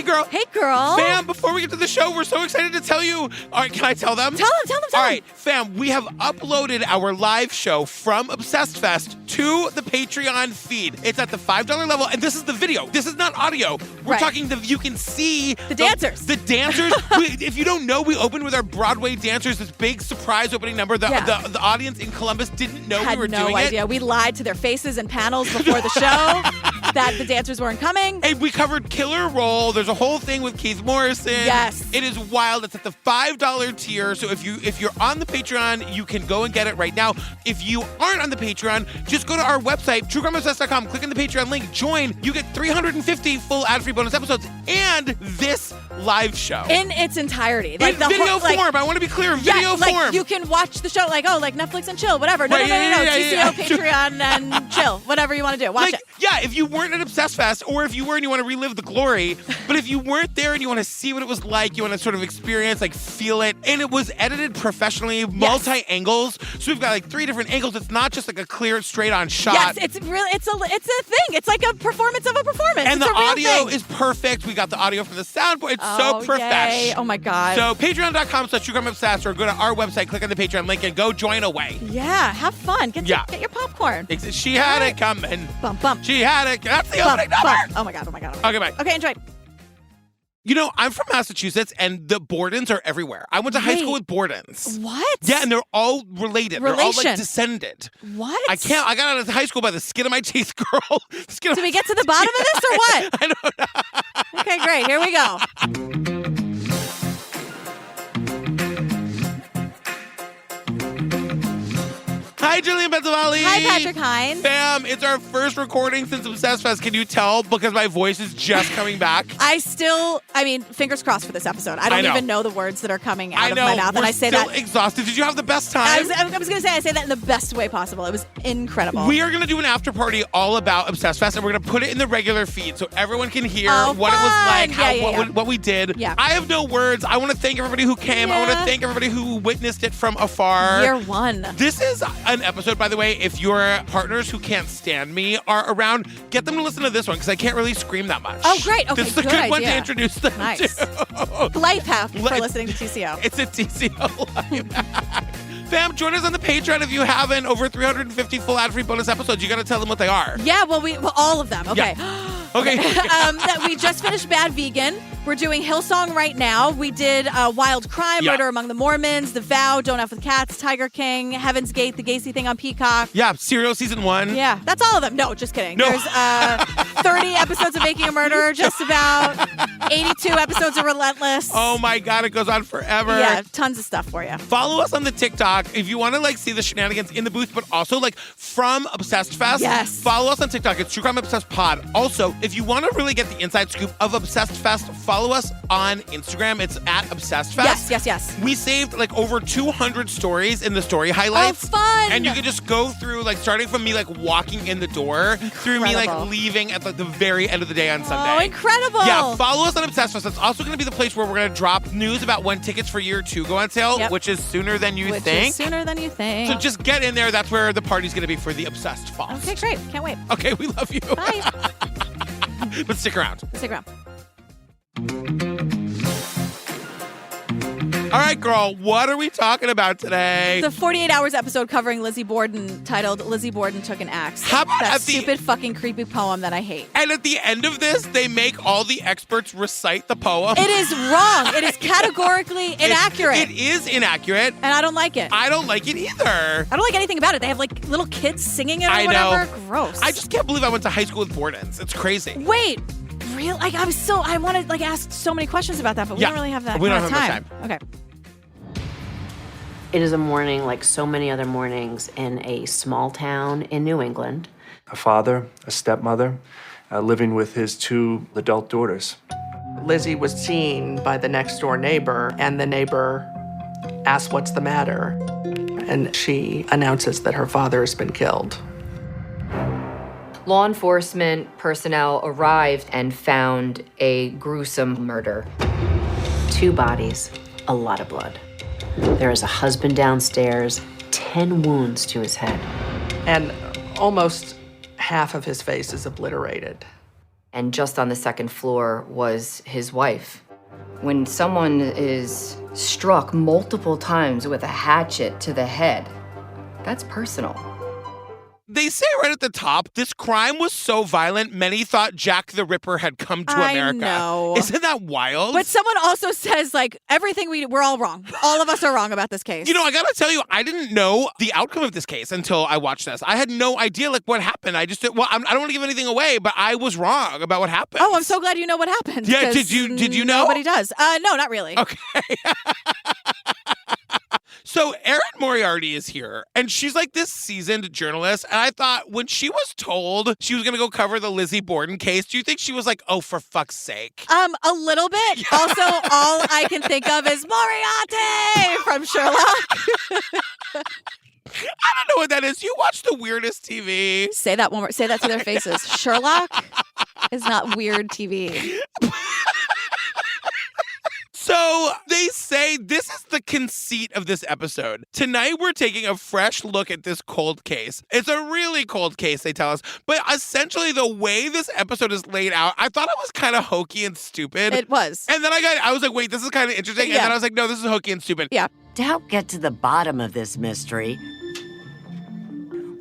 Hey, girl. Hey, girl. Fam, before we get to the show, we're so excited to tell you. All right, can I tell them? Tell them. All right, fam, we have uploaded our live show from Obsessed Fest to the Patreon feed. It's at the $5 level, and this is the video. This is not audio. We're talking you can see the dancers. The dancers. If you don't know, we opened with our Broadway dancers, this big surprise opening number. The audience in Columbus didn't know we were doing it. Had no idea. We lied to their faces in panels before the show that the dancers weren't coming. And we covered Killer Roll. There's a whole thing with Keith Morrison. Yes. It is wild. It's at the $5 tier. So if you're on the Patreon, you can go and get it right now. If you aren't on the Patreon, just go to our website, truecrimeobsessed.com, click on the Patreon link, join. You get 350 full ad-free bonus episodes and this live show. In its entirety. Like in video form. I want to be clear. Video form. Like you can watch the show like Netflix and chill, whatever. No. TCO, Patreon, and chill. Whatever you want to do. Watch it. Yeah, if you weren't at Obsessed Fest, or if you were and you want to relive the glory, but if you weren't there and you want to see what it was like, you want to sort of experience, like feel it, and it was edited professionally, multi-angles, so we've got like 3 different angles. It's not just like a clear, straight-on shot. Yes, it's a thing. It's like a performance of a performance. And it's the audio is perfect. We got the audio from the soundboard. It's so profesh. Oh my God. So patreon.com/truecrimeobsessed, or go to our website, click on the Patreon link, and go join away. Yeah, have fun. Get your popcorn. She had it coming. Bump. She had it. That's the opening number. Oh my God. Okay, bye. Okay, enjoy. You know, I'm from Massachusetts, and the Bordens are everywhere. I went to high school with Bordens. What? Yeah, and they're all related. They're all like descended. What? I got out of high school by the skin of my teeth, girl. Did we get to the bottom of this or what? I don't know. Okay, great. Here we go. Hi, Jillian Benzavalli. Hi, Patrick Hines. Fam, it's our first recording since Obsessed Fest. Can you tell? Because my voice is just coming back. Fingers crossed for this episode. I don't even know the words that are coming out of my mouth. And I say that. Exhausted. Did you have the best time? I was going to say, I say that in the best way possible. It was incredible. We are going to do an after party all about Obsessed Fest, and we're going to put it in the regular feed so everyone can hear what it was like, what we did. Yeah. I have no words. I want to thank everybody who came. Yeah. I want to thank everybody who witnessed it from afar. Year one. This is an episode, by the way, if your partners who can't stand me are around, get them to listen to this one because I can't really scream that much. Oh, great. Okay, this is a good one to introduce them to. Life hack for listening to TCO. It's a TCO life hack. Fam, join us on the Patreon if you haven't. Over 350 full ad-free bonus episodes. You got to tell them what they are. Yeah, well, all of them. Okay. Yeah. Okay. We just finished Bad Vegan. We're doing Hillsong right now. We did Wild Crime, Murder Among the Mormons, The Vow, Don't F with Cats, Tiger King, Heaven's Gate, the Gacy thing on Peacock. Yeah, Serial Season 1. Yeah, that's all of them. No, just kidding. No. There's 30 episodes of Making a Murderer, just about 82 episodes of Relentless. Oh my God, it goes on forever. Yeah, tons of stuff for you. Follow us on the TikTok if you want to see the shenanigans in the booth, but also from Obsessed Fest. Yes. Follow us on TikTok. It's True Crime Obsessed Pod. Also, if you want to really get the inside scoop of Obsessed Fest, follow us on Instagram. It's at Obsessed Fest. Yes. We saved over 200 stories in the story highlights. Oh, fun. And you can just go through starting from me walking in the door through me leaving at the very end of the day on Sunday. Oh, incredible. Yeah, follow us on Obsessed Fest. That's also going to be the place where we're going to drop news about when tickets for year 2 go on sale, which is sooner than you think. So just get in there. That's where the party's going to be for the Obsessed Fest. Okay, great. Can't wait. Okay, we love you. Bye. But stick around. All right, girl, what are we talking about today? The 48 Hours episode covering Lizzie Borden, titled Lizzie Borden Took an Axe. How about that stupid fucking creepy poem that I hate. And at the end of this, they make all the experts recite the poem. It is wrong. It is categorically inaccurate. It is inaccurate. And I don't like it. I don't like it either. I don't like anything about it. They have little kids singing it or whatever. Know. Gross. I just can't believe I went to high school with Bordens. It's crazy. Wait. Real? I want to ask so many questions about that, but we don't really have that we don't have time. Okay. It is a morning like so many other mornings in a small town in New England. A father, a stepmother, living with his 2 adult daughters. Lizzie was seen by the next door neighbor, and the neighbor asks what's the matter, and she announces that her father has been killed. Law enforcement personnel arrived and found a gruesome murder. 2 bodies, a lot of blood. There is a husband downstairs, 10 wounds to his head. And almost half of his face is obliterated. and just on the second floor was his wife. When someone is struck multiple times with a hatchet to the head, that's personal. They say right at the top, this crime was so violent, many thought Jack the Ripper had come to America. I know. Isn't that wild? But someone also says, like, everything we're all wrong. All of us are wrong about this case. You know, I gotta tell you, I didn't know the outcome of this case until I watched this. I had no idea, like, what happened. I don't want to give anything away, but I was wrong about what happened. Oh, I'm so glad you know what happened. Yeah, did you know? Nobody does. No, not really. Okay. So Erin Moriarty is here, and she's like this seasoned journalist, and I thought when she was told she was going to go cover the Lizzie Borden case, do you think she was like, oh, for fuck's sake? A little bit. Yeah. Also, all I can think of is Moriarty from Sherlock. I don't know what that is. You watch the weirdest TV. Say that one more. Say that to their faces. Sherlock is not weird TV. So they say this is the conceit of this episode. Tonight, we're taking a fresh look at this cold case. It's a really cold case, they tell us. But essentially, the way this episode is laid out, I thought it was kind of hokey and stupid. It was. And then I was like, wait, this is kind of interesting. Yeah. And then I was like, no, this is hokey and stupid. Yeah. To help get to the bottom of this mystery,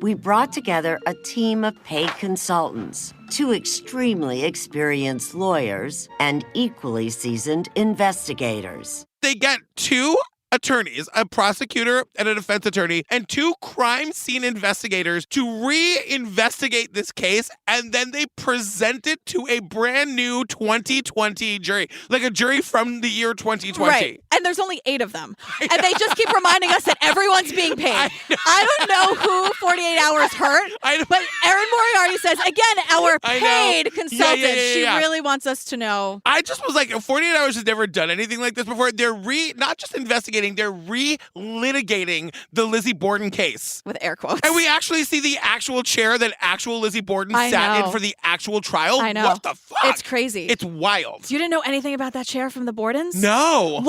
we brought together a team of paid consultants, 2 extremely experienced lawyers, and equally seasoned investigators. They get 2 attorneys, a prosecutor and a defense attorney, and 2 crime scene investigators to reinvestigate this case, and then they present it to a brand new 2020 jury, like a jury from the year 2020. Right. And there's only 8 of them. And they just keep reminding us that everyone's being paid. I don't know who 48 Hours hurt, but Erin Moriarty says, again, our paid consultant. She really wants us to know. I just was like, 48 Hours has never done anything like this before. They're not just investigating, they're re-litigating the Lizzie Borden case. With air quotes. And we actually see the actual chair that actual Lizzie Borden sat in for the actual trial. I know. What the fuck? It's crazy. It's wild. You didn't know anything about that chair from the Bordens? No.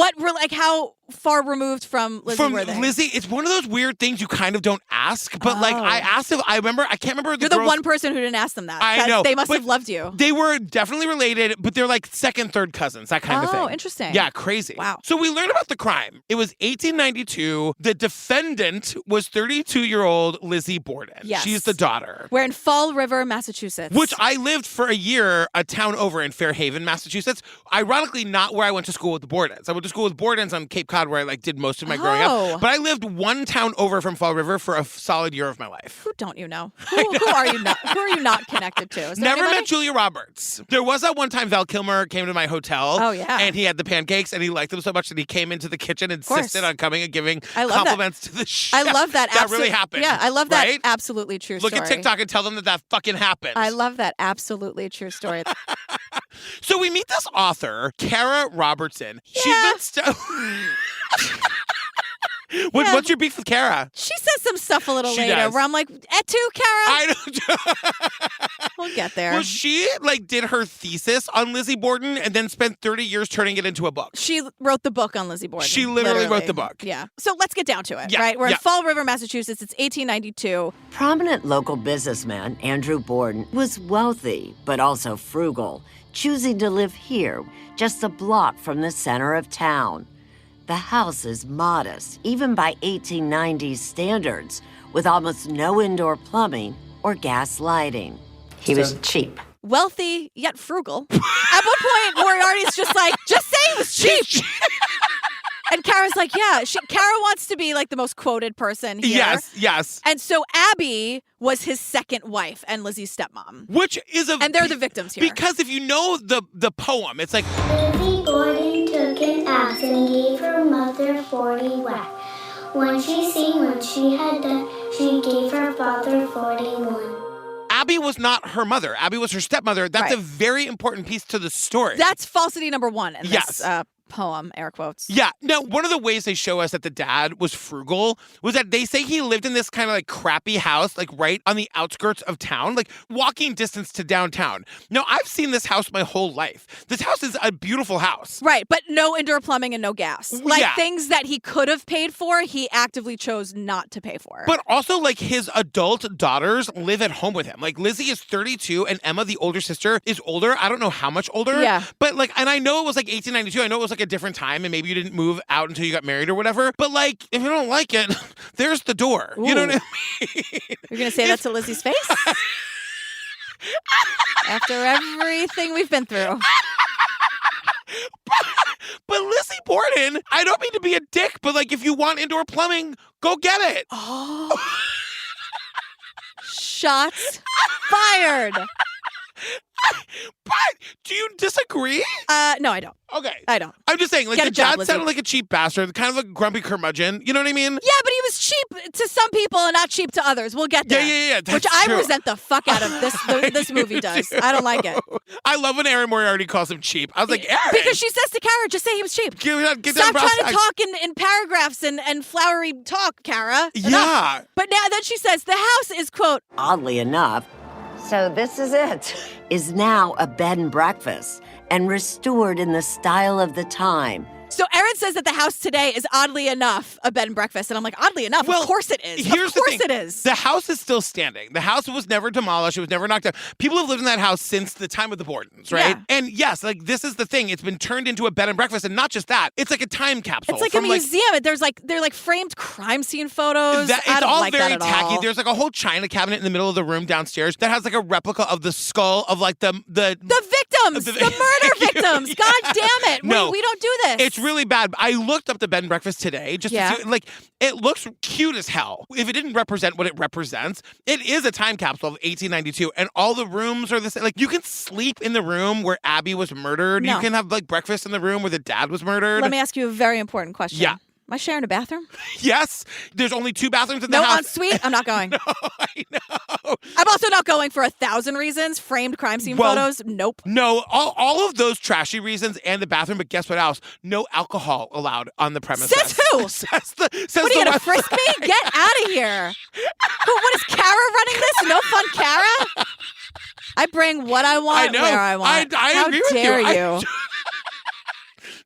How far removed from Lizzie were they? Lizzie, it's one of those weird things you kind of don't ask. But like, I asked if I can't remember. You're the one person who didn't ask them that. I know. They must have loved you. They were definitely related, but they're like second, third cousins, that kind of thing. Oh, interesting. Yeah, crazy. Wow. So we learned about the crime. It was 1892. The defendant was 32-year-old Lizzie Borden. Yes. She's the daughter. We're in Fall River, Massachusetts. Which I lived for a year, a town over in Fairhaven, Massachusetts. Ironically, not where I went to school with the Bordens. I went to school with Bordens on Cape Cod, where I did most of my growing up. But I lived one town over from Fall River for a solid year of my life. Who don't you know? Who are you not? Who are you not connected to? Is there Never anybody? met Julia Roberts. There was that one time Val Kilmer came to my hotel. Oh, yeah. And he had the pancakes and he liked them so much that he came into the kitchen and insisted on coming and giving compliments to the chef. I love that. That really happened. Yeah, I love that. Right? Absolutely true story. Look at TikTok and tell them that fucking happened. I love that. Absolutely true story. So we meet this author, Kara Robertson. Yeah. She's been What's your beef with Kara? She says some stuff a little She later does. where I'm like, et tu, Kara? I don't. We'll get there. Well, she did her thesis on Lizzie Borden and then spent 30 years turning it into a book. She wrote the book on Lizzie Borden. She literally wrote the book. Yeah. So let's get down to it, Yeah, right? We're yeah. in Fall River, Massachusetts. It's 1892. Prominent local businessman Andrew Borden was wealthy, but also frugal, choosing to live here, just a block from the center of town. The house is modest, even by 1890s standards, with almost no indoor plumbing or gas lighting. He was cheap. Wealthy, yet frugal. At one point, Moriarty's just like, just say he was cheap. And Kara's like, yeah. Kara wants to be like the most quoted person here. Yes. And so Abby was his second wife and Lizzie's stepmom. Which is And they're the victims here. Because if you know the poem, it's like, Lizzie Borden took an axe and gave her mother 40 whack. When she seen what she had done, she gave her father 41. Abby was not her mother. Abby was her stepmother. That's Right. a very important piece to the story. That's falsity number 1 in this poem, air quotes. Yeah. Now, one of the ways they show us that the dad was frugal was that they say he lived in this kind of like crappy house, like right on the outskirts of town, like walking distance to downtown. Now, I've seen this house my whole life. This house is a beautiful house. Right, but no indoor plumbing and no gas. Like things that he could have paid for, he actively chose not to pay for. But also, like, his adult daughters live at home with him. Like, Lizzie is 32 and Emma, the older sister, is older. I don't know how much older. Yeah. But, like, and I know it was like 1892. I know it was like a different time and maybe you didn't move out until you got married or whatever. But, like, if you don't like it, there's the door. Ooh. You know what I mean? You're going to say that to Lizzie's face? After everything we've been through. But Lizzie Borden, I don't mean to be a dick, but like if you want indoor plumbing, go get it. Oh. Shots fired. But do you disagree? No, I don't. Okay. I don't. I'm just saying, like, Get a the job, dad Lizzie. sounded like a cheap bastard, kind of like a grumpy curmudgeon. You know what I mean? Yeah, but he was cheap to some people and not cheap to others. We'll get there. Yeah. Which I resent the fuck out of this movie does. I don't like it. I love when Erin Moriarty calls him cheap. I was like, Erin! Because she says to Kara, just say he was cheap. Get Stop trying to talk in paragraphs and flowery talk, Kara. Yeah. Enough. But now then she says the house is, quote, Oddly enough, so this is it, is now a bed and breakfast and restored in the style of the time. So Erin says that the house today is oddly enough a bed and breakfast. And I'm like, oddly enough? Well, of course it is. Here's of course the thing. it is. The house is still standing. The house was never demolished. It was never knocked down. People have lived in that house since the time of the Bordens, right? Yeah. And yes, like this is the thing. It's been turned into a bed and breakfast. And not just that, it's like a time capsule. It's like a museum. They're like framed crime scene photos. It's I don't all like very that at tacky. all. There's like a whole china cabinet in the middle of the room downstairs that has like a replica of the skull of like the victims, the murder victims. God damn it. No. We don't do this. It's really bad. I looked up the bed and breakfast today just to see, like, it looks cute as hell. If it didn't represent what it represents, it is a time capsule of 1892, and all the rooms are the same. Like, you can sleep in the room where Abby was murdered. No. You can have, like, breakfast in the room where the dad was murdered. Let me ask you a very important question. Yeah. Am I sharing a bathroom? Yes. There's only 2 bathrooms in the No house. ensuite? I'm not going. No, I know. I'm also not going for 1,000 reasons. Framed crime scene photos? Nope. No, all of those trashy reasons and the bathroom, but guess what else? No alcohol allowed on the premises. Says who? Says what are you going to frisk me? Get out of here. What is Kara running this? No fun, Kara? I bring what I want I know. where I want. I How agree with dare you.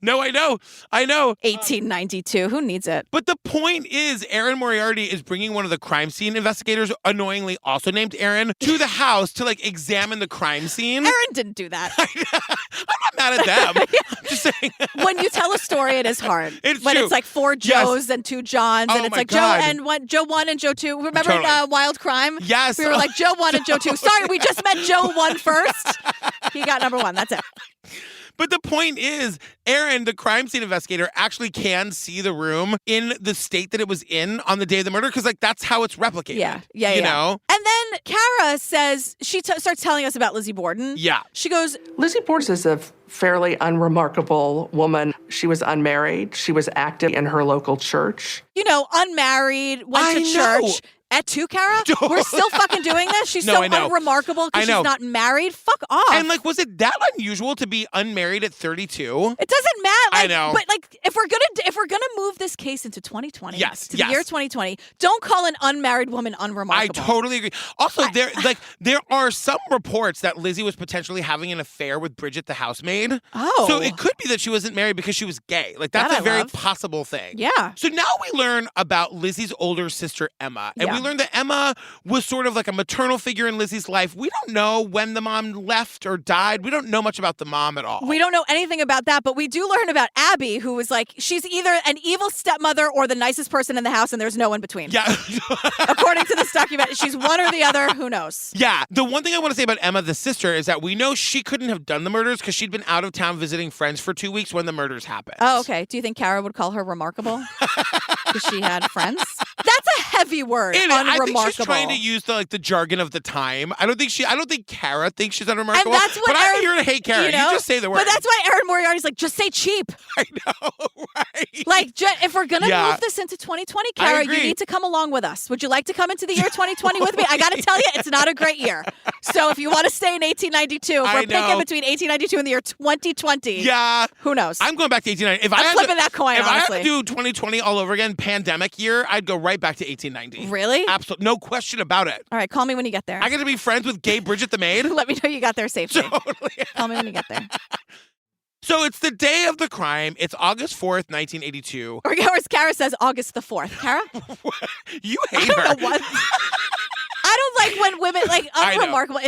No, I know. 1892. Who needs it? But the point is, Erin Moriarty is bringing one of the crime scene investigators, annoyingly also named Erin, to the house to like examine the crime scene. Erin didn't do that. I'm not mad at them. I'm just saying. When you tell a story, it is hard. It's when true. it's like 4 Joes and 2 Johns, Oh and it's my like God. Joe 1 and Joe 2. Remember Totally. Wild Crime? Yes. We were like Joe 1 and Joe 2. Sorry, we just met Joe 1 first. He got number 1. That's it. But the point is, Erin, the crime scene investigator, actually can see the room in the state that it was in on the day of the murder, because like that's how it's replicated. Yeah. You know? And then Kara says, she starts telling us about Lizzie Borden. Yeah. She goes, Lizzie Borden is a fairly unremarkable woman. She was unmarried. She was active in her local church. Unmarried, went to church. At 2, Kara? We're still fucking doing this? She's so unremarkable because she's not married? Fuck off. And like, was it that unusual to be unmarried at 32? It doesn't matter. I know. But like, if we're gonna move this case into 2020, Yes, to the year 2020, don't call an unmarried woman unremarkable. I totally agree. Also, there are some reports that Lizzie was potentially having an affair with Bridget, the housemaid. Oh. So it could be that she wasn't married because she was gay. Like, that's That a I very love. possible thing. Yeah. So now we learn about Lizzie's older sister, Emma. And Yeah. we learned that Emma was sort of like a maternal figure in Lizzie's life. We don't know when the mom left or died. We don't know much about the mom at all. We don't know anything about that, but we do learn about Abby, who was like, she's either an evil stepmother or the nicest person in the house, and there's no in between. Yeah. According to this document, she's one or the other. Who knows? Yeah. The one thing I want to say about Emma, the sister, is that we know she couldn't have done the murders because she'd been out of town visiting friends for 2 weeks when the murders happened. Oh, okay. Do you think Kara would call her remarkable? Because she had friends? That's a heavy word. I Unremarkable. think she's trying to use the jargon of the time. I don't think Kara thinks she's unremarkable. And that's what but I'm Erin- here to hate Kara. You just say the word. But that's why Erin Moriarty's like, just say cheap. I know, right? Like, if we're gonna Yeah. move this into 2020, I Kara, agree. you need to come along with us. Would you like to come into the year 2020 with me? I gotta tell you, it's not a great year. So if you want to stay in 1892, if we're picking between 1892 and the year 2020, who knows? I'm going back to 1890. I'm flipping that coin, If honestly. I had to do 2020 all over again, pandemic year, I'd go right back to 1890. Really? Absolutely. No question about it. All right, call me when you get there. I get to be friends with gay Bridget the maid. Let me know you got there safely. Totally. Call me when you get there. So it's the day of the crime. It's August 4th, 1982. Or as Kara says, August the 4th. Kara? You hate I don't her. know what. I don't like when women, like, unremarkable.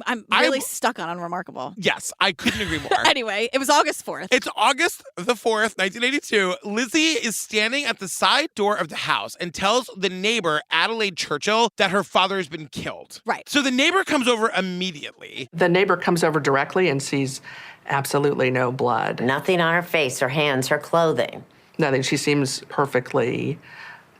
I'm really stuck on unremarkable. Yes, I couldn't agree more. Anyway, it was August 4th. It's August the 4th, 1982. Lizzie is standing at the side door of the house and tells the neighbor, Adelaide Churchill, that her father has been killed. Right. So the neighbor comes over immediately. The neighbor comes over directly and sees absolutely no blood. Nothing on her face, her hands, her clothing. Nothing. She seems perfectly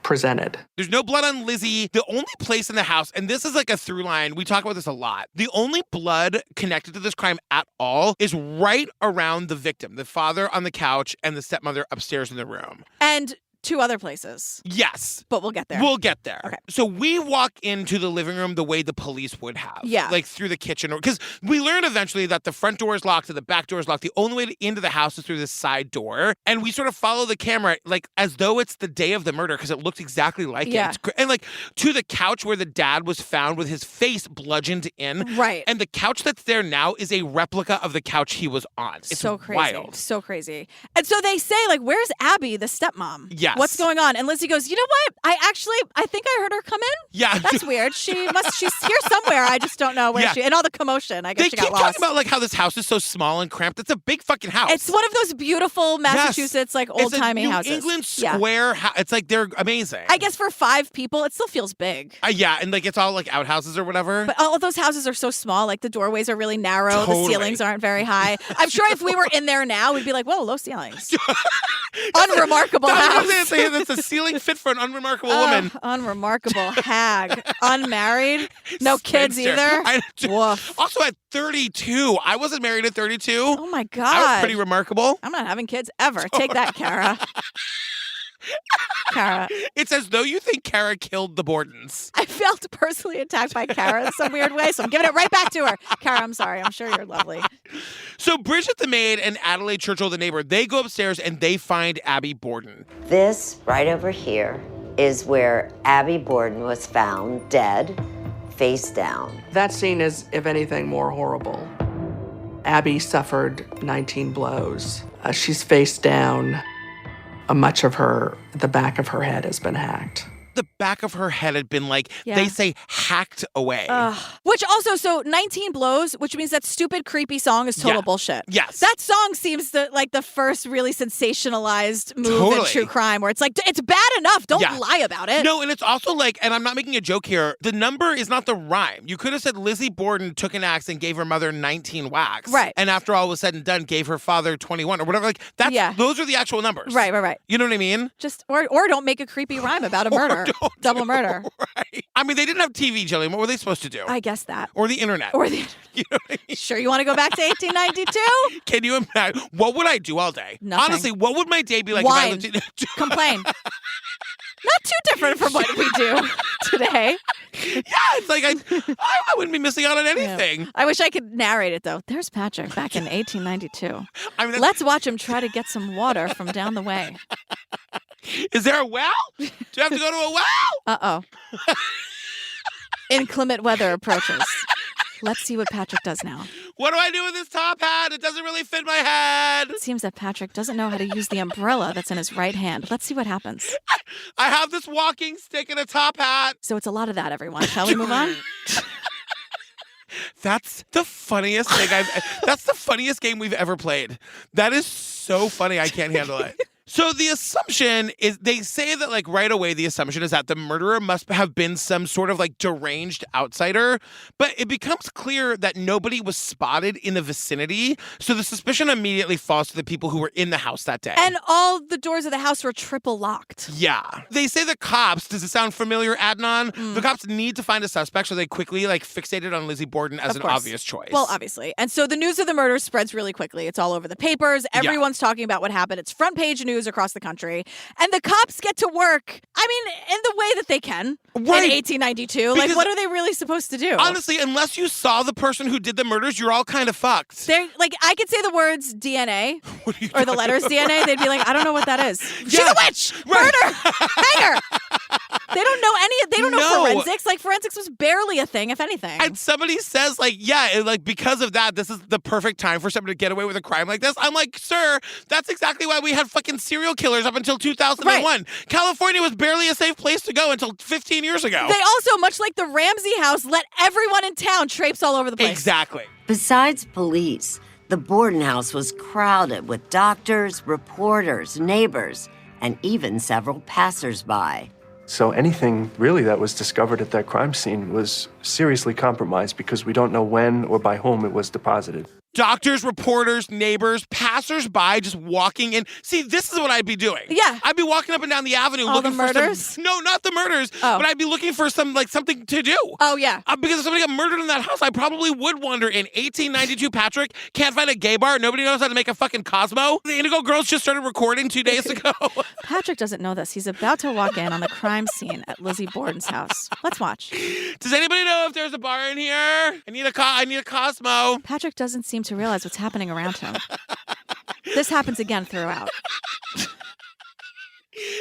presented. There's no blood on Lizzie. The only place in the house, and this is like a through line, we talk about this a lot. The only blood connected to this crime at all is right around the victim, the father on the couch and the stepmother upstairs in the room. And 2 other places. Yes. But we'll get there. We'll get there. Okay. So we walk into the living room the way the police would have. Yeah. Like through the kitchen. Because we learned eventually that the front door is locked and the back door is locked. The only way into the house is through this side door. And we sort of follow the camera like as though it's the day of the murder because it looked exactly like it. And like to the couch where the dad was found with his face bludgeoned in. Right. And the couch that's there now is a replica of the couch he was on. It's so crazy. Wild. So crazy. And so they say, like, where's Abby, the stepmom? Yes. What's going on? And Lizzie goes, you know what? I think I heard her come in. Yeah. That's weird. She's here somewhere. I just don't know where she, and all the commotion. I guess she got lost. They keep talking about like how this house is so small and cramped. It's a big fucking house. It's one of those beautiful Massachusetts, like old-timey houses. New England square It's like they're amazing. I guess for 5 people, it still feels big. Yeah, and like it's all like outhouses or whatever. But all of those houses are so small. Like the doorways are really narrow. Totally. The ceilings aren't very high. I'm sure if we were in there now, we'd be like, whoa, low ceilings. Unremarkable house. That's a ceiling fit for an unremarkable woman. Unremarkable hag. Unmarried. No kids either. Woof. Also at 32. I wasn't married at 32. Oh my God. I was pretty remarkable. I'm not having kids ever. Take that, Kara. Kara. It's as though you think Kara killed the Bordens. I felt personally attacked by Kara in some weird way, so I'm giving it right back to her. Kara, I'm sorry. I'm sure you're lovely. So Bridget the maid and Adelaide Churchill the neighbor, they go upstairs and they find Abby Borden. This right over here is where Abby Borden was found dead, face down. That scene is, if anything, more horrible. Abby suffered 19 blows. She's face down. Much of the back of her head has been hacked. The back of her head had been they say hacked away. Which also, so 19 blows, which means that stupid, creepy song is total bullshit. Yes. That song seems like the first really sensationalized move in true crime where it's like, it's bad enough. Don't lie about it. No, and it's also and I'm not making a joke here, the number is not the rhyme. You could have said Lizzie Borden took an axe and gave her mother 19 whacks. Right. And after all was said and done, gave her father 21 or whatever. Those are the actual numbers. Right. You know what I mean? Just, or don't make a creepy rhyme about a murder. Double murder. Right. I mean, they didn't have TV, Jillian. What were they supposed to do? I guess that. Or the internet. You know what I mean? Sure you want to go back to 1892? Can you imagine? What would I do all day? Nothing. Honestly, what would my day be like Wine. if I lived Complain. Not too different from what we do today. Yeah, it's like I wouldn't be missing out on anything. Yeah. I wish I could narrate it, though. There's Patrick back in 1892. I mean, let's watch him try to get some water from down the way. Is there a well? Do you have to go to a well? Uh-oh. Inclement weather approaches. Let's see what Patrick does now. What do I do with this top hat? It doesn't really fit my head. It seems that Patrick doesn't know how to use the umbrella that's in his right hand. Let's see what happens. I have this walking stick and a top hat. So it's a lot of that, everyone. Shall we move on? That's the funniest thing that's the funniest game we've ever played. That is so funny. I can't handle it. So the assumption is, they say that right away, the assumption is that the murderer must have been some sort of deranged outsider, but it becomes clear that nobody was spotted in the vicinity. So the suspicion immediately falls to the people who were in the house that day. And all the doors of the house were triple locked. Yeah. They say the cops, does it sound familiar, Adnan? The cops need to find a suspect, so they quickly fixated on Lizzie Borden as an obvious choice. Well, obviously. And so the news of the murder spreads really quickly. It's all over the papers. Everyone's talking about what happened. It's front page news news across the country. And the cops get to work, I mean, in the way that they can in Right. 1892. Because like, what are they really supposed to do? Honestly, unless you saw the person who did the murders, you're all kind of fucked. They're like, I could say the words DNA or the letters DNA. They'd be like, I don't know what that is. She's Yeah. a witch! Right. Murder! Hang her! They don't know they don't know No. forensics. Like, forensics was barely a thing, if anything. And somebody says, like, yeah, like, because of that, this is the perfect time for somebody to get away with a crime like this. I'm like, sir, that's exactly why we had fucking serial killers up until 2001. Right. California was barely a safe place to go until 15 years ago. They also, much like the Ramsey house, let everyone in town traipse all over the place. Exactly. Besides police, the Borden house was crowded with doctors, reporters, neighbors, and even several passersby. So anything really that was discovered at that crime scene was seriously compromised because we don't know when or by whom it was deposited. Doctors, reporters, neighbors, passersby just walking in. See, this is what I'd be doing. Yeah. I'd be walking up and down the avenue All looking the for murders? some. No, not the murders. Oh. But I'd be looking for something to do. Oh, yeah. Because if somebody got murdered in that house, I probably would wonder in 1892, Patrick, can't find a gay bar. Nobody knows how to make a fucking Cosmo. The Indigo Girls just started recording 2 days ago. Patrick doesn't know this. He's about to walk in on the crime scene at Lizzie Borden's house. Let's watch. Does anybody know if there's a bar in here? I need a Cosmo. Patrick doesn't seem to realize what's happening around him. This happens again throughout.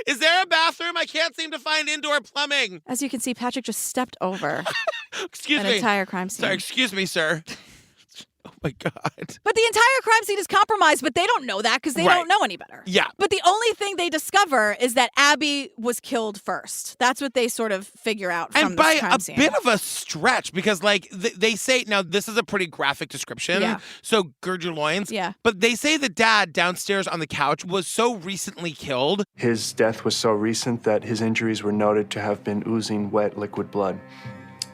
Is there a bathroom? I can't seem to find indoor plumbing. As you can see, Patrick just stepped over Excuse an me. entire crime scene. Sorry, excuse me, sir. Oh my God. But the entire crime scene is compromised, but they don't know that because they Right. don't know any better. Yeah. But the only thing they discover is that Abby was killed first. That's what they sort of figure out from And by this crime a scene. bit of a stretch, because like they say, now this is a pretty graphic description. Yeah. So gird your loins. Yeah. But they say the dad downstairs on the couch was so recently killed. His death was so recent that his injuries were noted to have been oozing wet liquid blood.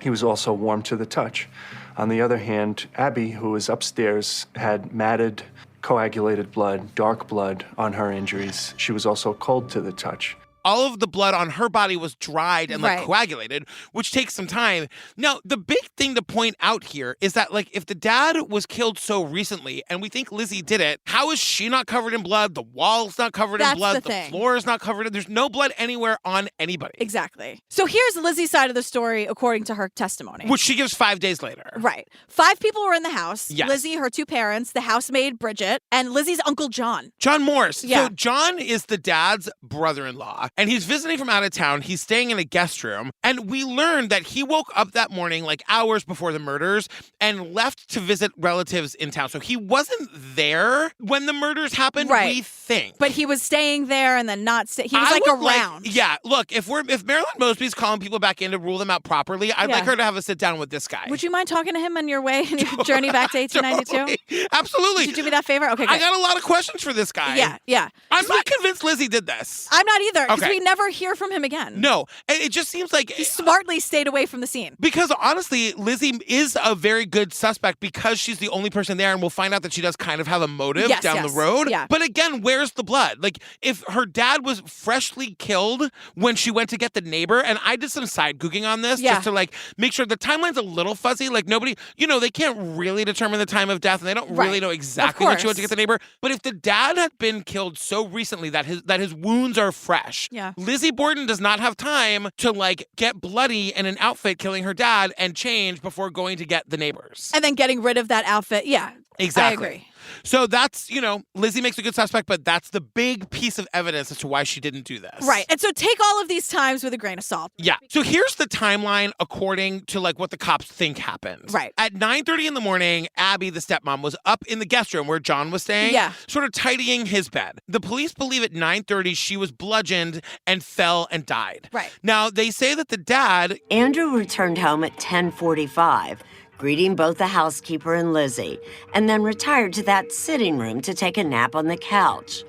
He was also warm to the touch. On the other hand, Abby, who was upstairs, had matted, coagulated blood, dark blood on her injuries. She was also cold to the touch. All of the blood on her body was dried and like Right. coagulated, which takes some time. Now, the big thing to point out here is that like if the dad was killed so recently and we think Lizzie did it, how is she not covered in blood? The wall's not covered in That's blood. the thing. Floor is not covered in. There's no blood anywhere on anybody. Exactly. So here's Lizzie's side of the story according to her testimony. Which she gives 5 days later. Right. 5 people were in the house. Yes. Lizzie, her 2 parents, the housemaid, Bridget, and Lizzie's uncle, John. John Morse. Yeah. So John is the dad's brother-in-law, and he's visiting from out of town. He's staying in a guest room, and we learned that he woke up that morning like hours before the murders and left to visit relatives in town. So he wasn't there when the murders happened, Right. we think. But he was staying there and then not he was I like would around. Yeah, look, if Marilyn Mosby's calling people back in to rule them out properly, I'd Yeah. like her to have a sit down with this guy. Would you mind talking to him on your way in your journey back to 1892? Totally. Absolutely. Could you do me that favor? Okay, I great. got a lot of questions for this guy. Yeah. I'm not convinced Lizzie did this. I'm not either because Okay. we never hear from him again. No, and it just seems like He smartly stayed away from the scene. because honestly, Lizzie is a very good suspect because she's the only person there, and we'll find out that she does kind of have a motive Yes, down yes. the road. Yeah. But again, where's the blood? Like, if her dad was freshly killed when she went to get the neighbor, and I did some side googling on this Yeah. just to like make sure the timeline's a little fuzzy. Like nobody, they can't really determine the time of death, and they don't really Right. know Of exactly when she went to course. get the neighbor. But if the dad had been killed so recently that his wounds are fresh, Yeah. Lizzie Borden does not have time to like get bloody in an outfit killing her dad and change before going to get the neighbors. And then getting rid of that outfit. Yeah. Exactly. I agree. So that's, Lizzie makes a good suspect, but that's the big piece of evidence as to why she didn't do this. Right. And so take all of these times with a grain of salt. Yeah. So here's the timeline according to like what the cops think happened. Right. At 9:30 in the morning, Abby, the stepmom, was up in the guest room where John was staying, Yeah. sort of tidying his bed. The police believe at 9:30 she was bludgeoned and fell and died. Right. Now, they say that the dad Andrew returned home at 10:45, greeting both the housekeeper and Lizzie, and then retired to that sitting room to take a nap on the couch.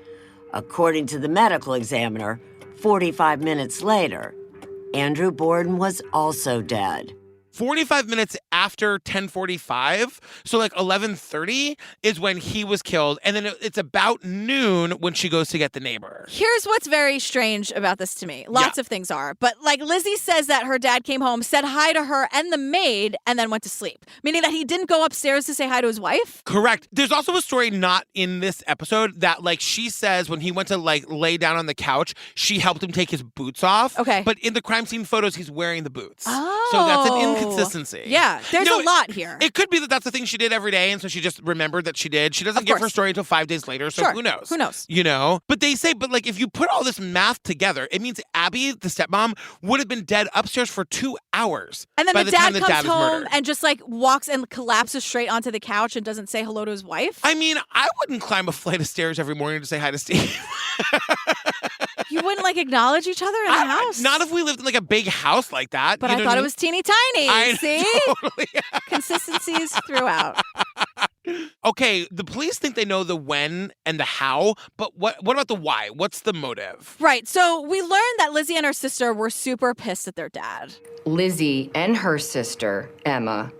According to the medical examiner, 45 minutes later, Andrew Borden was also dead. 45 minutes after 10:45, so like 11:30 is when he was killed. And then it's about noon when she goes to get the neighbor. Here's what's very strange about this to me. Lots of things are. But like Lizzie says that her dad came home, said hi to her and the maid, and then went to sleep. Meaning that he didn't go upstairs to say hi to his wife? Correct. There's also a story not in this episode that like she says when he went to like lay down on the couch, she helped him take his boots off. Okay. But in the crime scene photos, he's wearing the boots. Oh. So that's an inconsistency. Yeah. There's a lot here. It could be that that's the thing she did every day, and so she just remembered that she did. She doesn't give her story until 5 days later, so who knows? Who knows? You know? But they say, but like if you put all this math together, it means Abby, the stepmom, would have been dead upstairs for 2 hours. And then by the time dad the comes is home murdered. and just like walks and collapses straight onto the couch and doesn't say hello to his wife? I mean, I wouldn't climb a flight of stairs every morning to say hi to Steve. You wouldn't like acknowledge each other in the house? Not if we lived in like a big house like that. But you I know thought what it was teeny tiny. See? Totally. Consistencies throughout. Okay, the police think they know the when and the how, but what about the why? What's the motive? Right. So we learned that Lizzie and her sister were super pissed at their dad. Lizzie and her sister, Emma,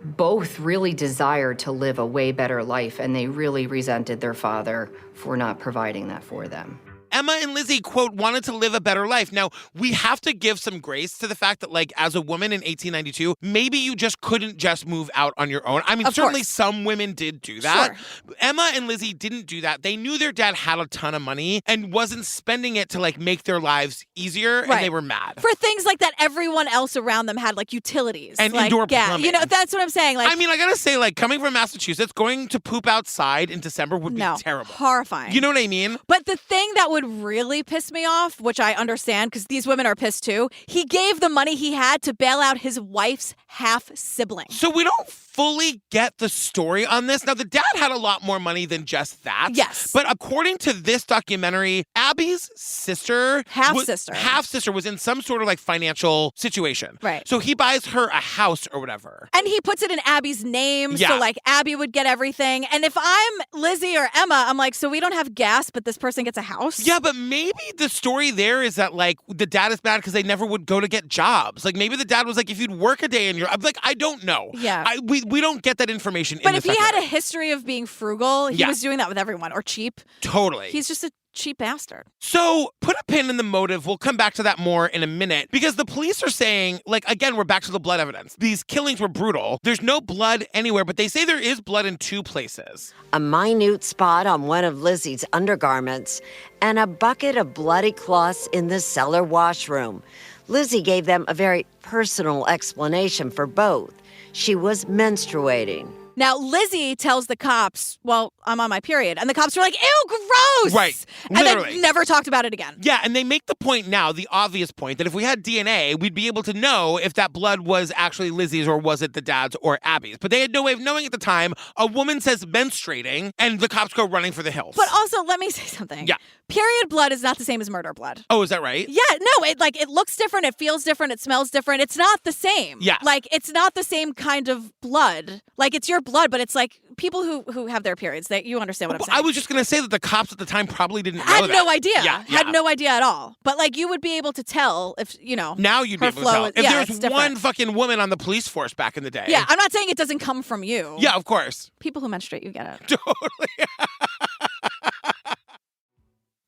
both really desired to live a way better life, and they really resented their father for not providing that for them. Emma and Lizzie, quote, wanted to live a better life. Now, we have to give some grace to the fact that, like, as a woman in 1892, maybe you just couldn't just move out on your own. I mean, certainly some women did do that. Sure. Emma and Lizzie didn't do that. They knew their dad had a ton of money and wasn't spending it to, like, make their lives easier, and they were mad. For things like that, everyone else around them had, like, utilities. And like, indoor plumbing. You know, that's what I'm saying. Like, I mean, I gotta say, like, coming from Massachusetts, going to poop outside in December would be terrible. Horrifying. You know what I mean? But the thing that would really piss me off, which I understand because these women are pissed too, he gave the money he had to bail out his wife's half-sibling. So we don't fully get the story on this. Now, the dad had a lot more money than just that. Yes. But according to this documentary, Abby's sister... Half-sister was in some sort of, like, financial situation. Right. So he buys her a house or whatever. And he puts it in Abby's name, Yeah. so, like, Abby would get everything. And if I'm Lizzie or Emma, I'm like, so we don't have gas, but this person gets a house? Yeah, but maybe the story there is that, like, the dad is mad because they never would go to get jobs. Like, maybe the dad was like, if you'd work a day in your... I'm like, I don't know. Yeah. We don't get that information But in if the he had a documentary. history of being frugal, he was doing that with everyone, or cheap. Totally. He's just a cheap bastard. So put a pin in the motive. We'll come back to that more in a minute because the police are saying, like, again, we're back to the blood evidence. These killings were brutal. There's no blood anywhere, but they say there is blood in 2 places. A minute spot on one of Lizzie's undergarments and a bucket of bloody cloths in the cellar washroom. Lizzie gave them a very personal explanation for both. She was menstruating. Now, Lizzie tells the cops, well, I'm on my period. And the cops are like, ew, gross! Right. And Literally. then never talked about it again. Yeah, and they make the point now, the obvious point, that if we had DNA, we'd be able to know if that blood was actually Lizzie's or was it the dad's or Abby's. But they had no way of knowing at the time. A woman says menstruating, and the cops go running for the hills. But also, let me say something. Yeah. Period blood is not the same as murder blood. Oh, is that right? Yeah, no, it looks different, it feels different, it smells different. It's not the same. Yeah. Like, it's not the same kind of blood. Like, it's your blood, but it's like people who have their periods, you understand what I'm saying. I was just going to say that the cops at the time probably didn't know had that. no idea. Yeah, Had no idea at all. But, like, you would be able to tell if, you know. Now you'd be her able to flow tell. is- If yeah, there it's was different. one fucking woman on the police force back in the day. Yeah, I'm not saying it doesn't come from you. Yeah, of course. People who menstruate, you get it. Totally.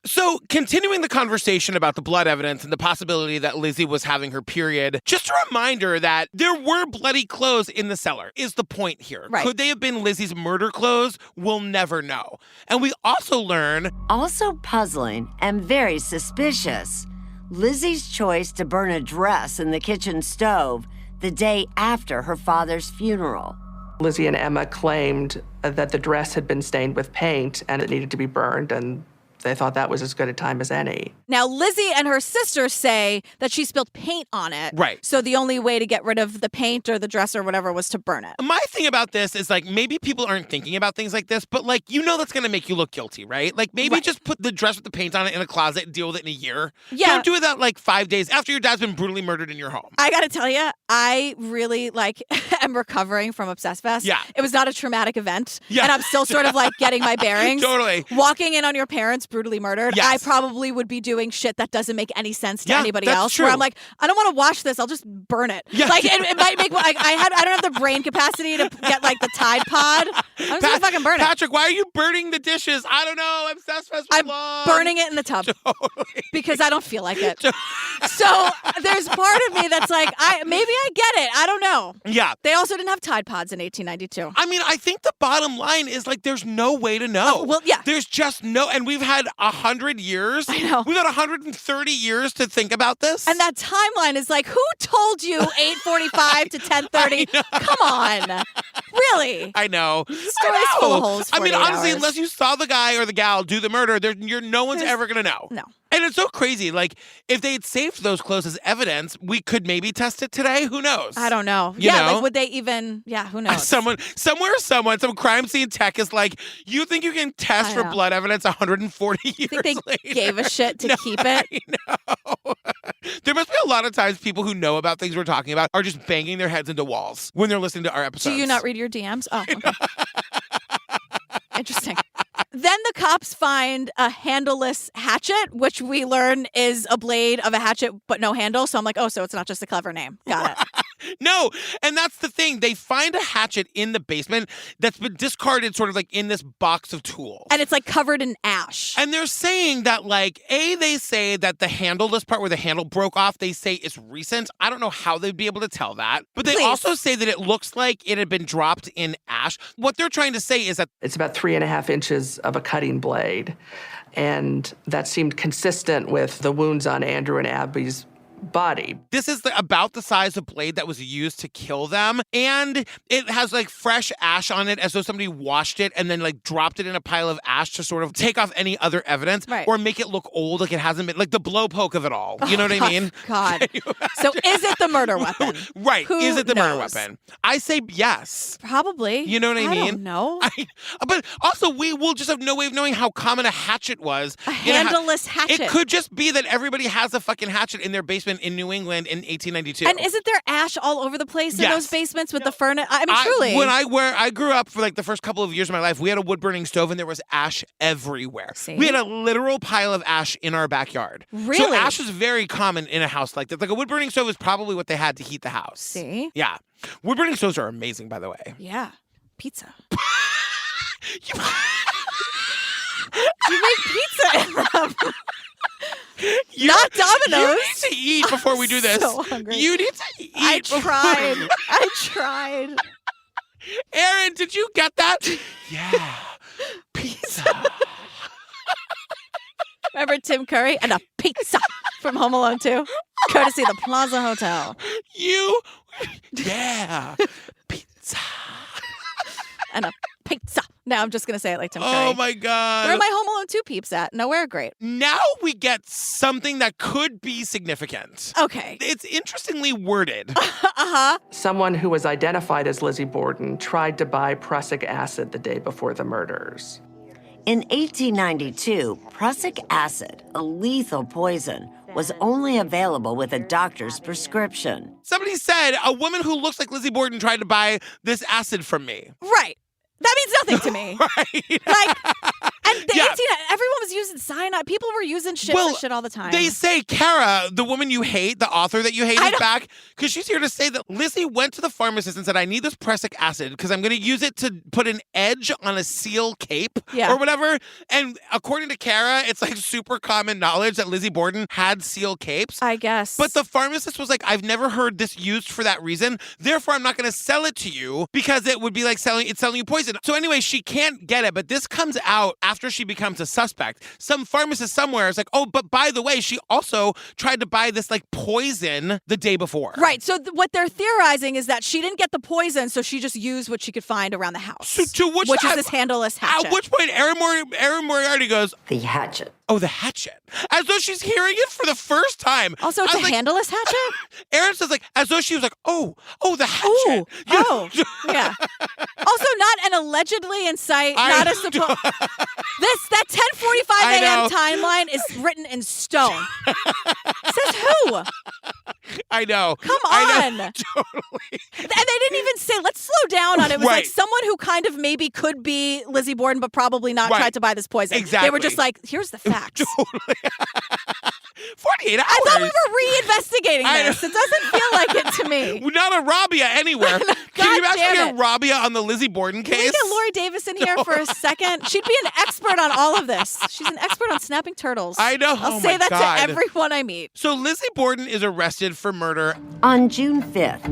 So, continuing the conversation about the blood evidence and the possibility that Lizzie was having her period, just a reminder that there were bloody clothes in the cellar is the point here. Right. Could they have been Lizzie's murder clothes? We'll never know. And we also learn... Also puzzling and very suspicious, Lizzie's choice to burn a dress in the kitchen stove the day after her father's funeral. Lizzie and Emma claimed that the dress had been stained with paint and it needed to be burned, and they thought that was as good a time as any. Now, Lizzie and her sister say that she spilled paint on it. Right. So the only way to get rid of the paint or the dress or whatever was to burn it. My thing about this is, like, maybe people aren't thinking about things like this, but, like, you know that's going to make you look guilty, right? Like, maybe just put the dress with the paint on it in a closet and deal with it in a year. Yeah. Don't do it that, like, 5 days after your dad's been brutally murdered in your home. I gotta tell you, I really, like, am recovering from Obsessed Fest. Yeah. It was not a traumatic event. Yeah. And I'm still sort of, like, getting my bearings. Totally. Walking in on your parents' brutally murdered, Yes. I probably would be doing shit that doesn't make any sense to anybody that's else. true. Where I'm like, I don't want to wash this. I'll just burn it. Yeah. Like it might make. I don't have the brain capacity to get like the Tide Pod. I'm just gonna fucking burn it. Patrick, why are you burning the dishes? I don't know. I'm obsessed with lawn. Burning it in the tub because I don't feel like it. So there's part of me that's like, maybe I get it. I don't know. Yeah. They also didn't have Tide Pods in 1892. I mean, I think the bottom line is like there's no way to know. Well, yeah. There's just no, and we've had 100 years. I know. We've had 130 years to think about this. And that timeline is like, who told you 8:45 to 10:30? Come on. Really? I know. Story's full of holes. I mean, honestly, hours. unless you saw the guy or the gal do the murder, no one's ever going to know. No. And it's so crazy. Like, if they had saved those clothes as evidence, we could maybe test it today. Who knows? I don't know. You know? Like, would they even? Yeah, who knows? Some crime scene tech is like, you think you can test for blood evidence 140 years I think they later? gave a shit to keep it. I know. There must be a lot of times people who know about things we're talking about are just banging their heads into walls when they're listening to our episodes. Do you not read your DMs? Oh, okay. Interesting. Then the cops find a handleless hatchet, which we learn is a blade of a hatchet, but no handle. So I'm like, oh, so it's not just a clever name. Got it. No, and that's the thing. They find a hatchet in the basement that's been discarded sort of like in this box of tools. And it's like covered in ash. And they're saying that like, they say that the handleless part where the handle broke off, they say it's recent. I don't know how they'd be able to tell that. But they also say that it looks like it had been dropped in ash. What they're trying to say is that it's about 3.5 inches of a cutting blade. And that seemed consistent with the wounds on Andrew and Abby's body. This is about the size of blade that was used to kill them. And it has like fresh ash on it as though somebody washed it and then like dropped it in a pile of ash to sort of take off any other evidence or make it look old, like it hasn't been, like the blowpoke of it all. You know what I mean? God. So is it the murder weapon? Right. Who is it the murder knows? weapon? I say yes. Probably. You know what I mean? I don't know. But also, we will just have no way of knowing how common a hatchet was. A handleless hatchet. It could just be that everybody has a fucking hatchet in their basement in New England in 1892. And isn't there ash all over the place in those basements with the furnace? I mean, truly. When I grew up for like the first couple of years of my life, we had a wood burning stove and there was ash everywhere. See? We had a literal pile of ash in our backyard. Really? So ash is very common in a house like that. Like a wood burning stove is probably what they had to heat the house. See? Yeah. Wood burning stoves are amazing, by the way. Yeah. Pizza. You make pizza in them. Not Domino's. You need to eat before we do this. So hungry. You need to eat. I tried. Aaron, did you get that? Yeah. Pizza. Remember Tim Curry and a pizza from Home Alone 2? Courtesy of the Plaza Hotel. Yeah. Pizza. And a pizza. Now I'm just going to say it like Tim Curry. Oh, my God. Where are my Home Alone 2 peeps at? Nowhere? Great. Now we get something that could be significant. Okay. It's interestingly worded. Someone who was identified as Lizzie Borden tried to buy prussic acid the day before the murders. In 1892, prussic acid, a lethal poison, was only available with a doctor's prescription. Somebody said a woman who looks like Lizzie Borden tried to buy this acid from me. Right. That means nothing to me. Right. Like, and everyone was using cyanide. People were using shit for shit all the time. They say Kara, the woman you hate, the author that you hate, is back because she's here to say that Lizzie went to the pharmacist and said, I need this prussic acid because I'm going to use it to put an edge on a seal cape or whatever. And according to Kara, it's like super common knowledge that Lizzie Borden had seal capes. I guess. But the pharmacist was like, I've never heard this used for that reason. Therefore, I'm not going to sell it to you because it would be like selling you poison. So anyway, she can't get it. But this comes out after she becomes a suspect. Some pharmacist somewhere is like, oh, but by the way, she also tried to buy this like poison the day before. Right. So what they're theorizing is that she didn't get the poison, so she just used what she could find around the house. So which is this handleless hatchet. At which point, Aaron Moriarty goes, the hatchet. Oh, the hatchet. As though she's hearing it for the first time. Also, it's a handleless hatchet? Aaron says, like, as though she was like, oh, the hatchet. Yeah. Also, not an allegedly in sight, not a supposed. That 10:45 a.m. timeline is written in stone. Says who? I know. Come on. I know. Totally. And they didn't even say, let's slow down on it. It was like Right. someone who kind of maybe could be Lizzie Borden, but probably not Right. tried to buy this poison. Exactly. They were just like, here's the facts. Totally. 48 hours. I thought we were reinvestigating this. It doesn't feel like it to me. Not a Rabia anywhere. Can you imagine damn a Rabia on the Lizzie Borden case? Can we get Lori Davis in here for a second? She'd be an expert on all of this. She's an expert on snapping turters. I know. I'll Oh say my that God. to everyone I meet. So Lizzie Borden is arrested for murder. On June 5th,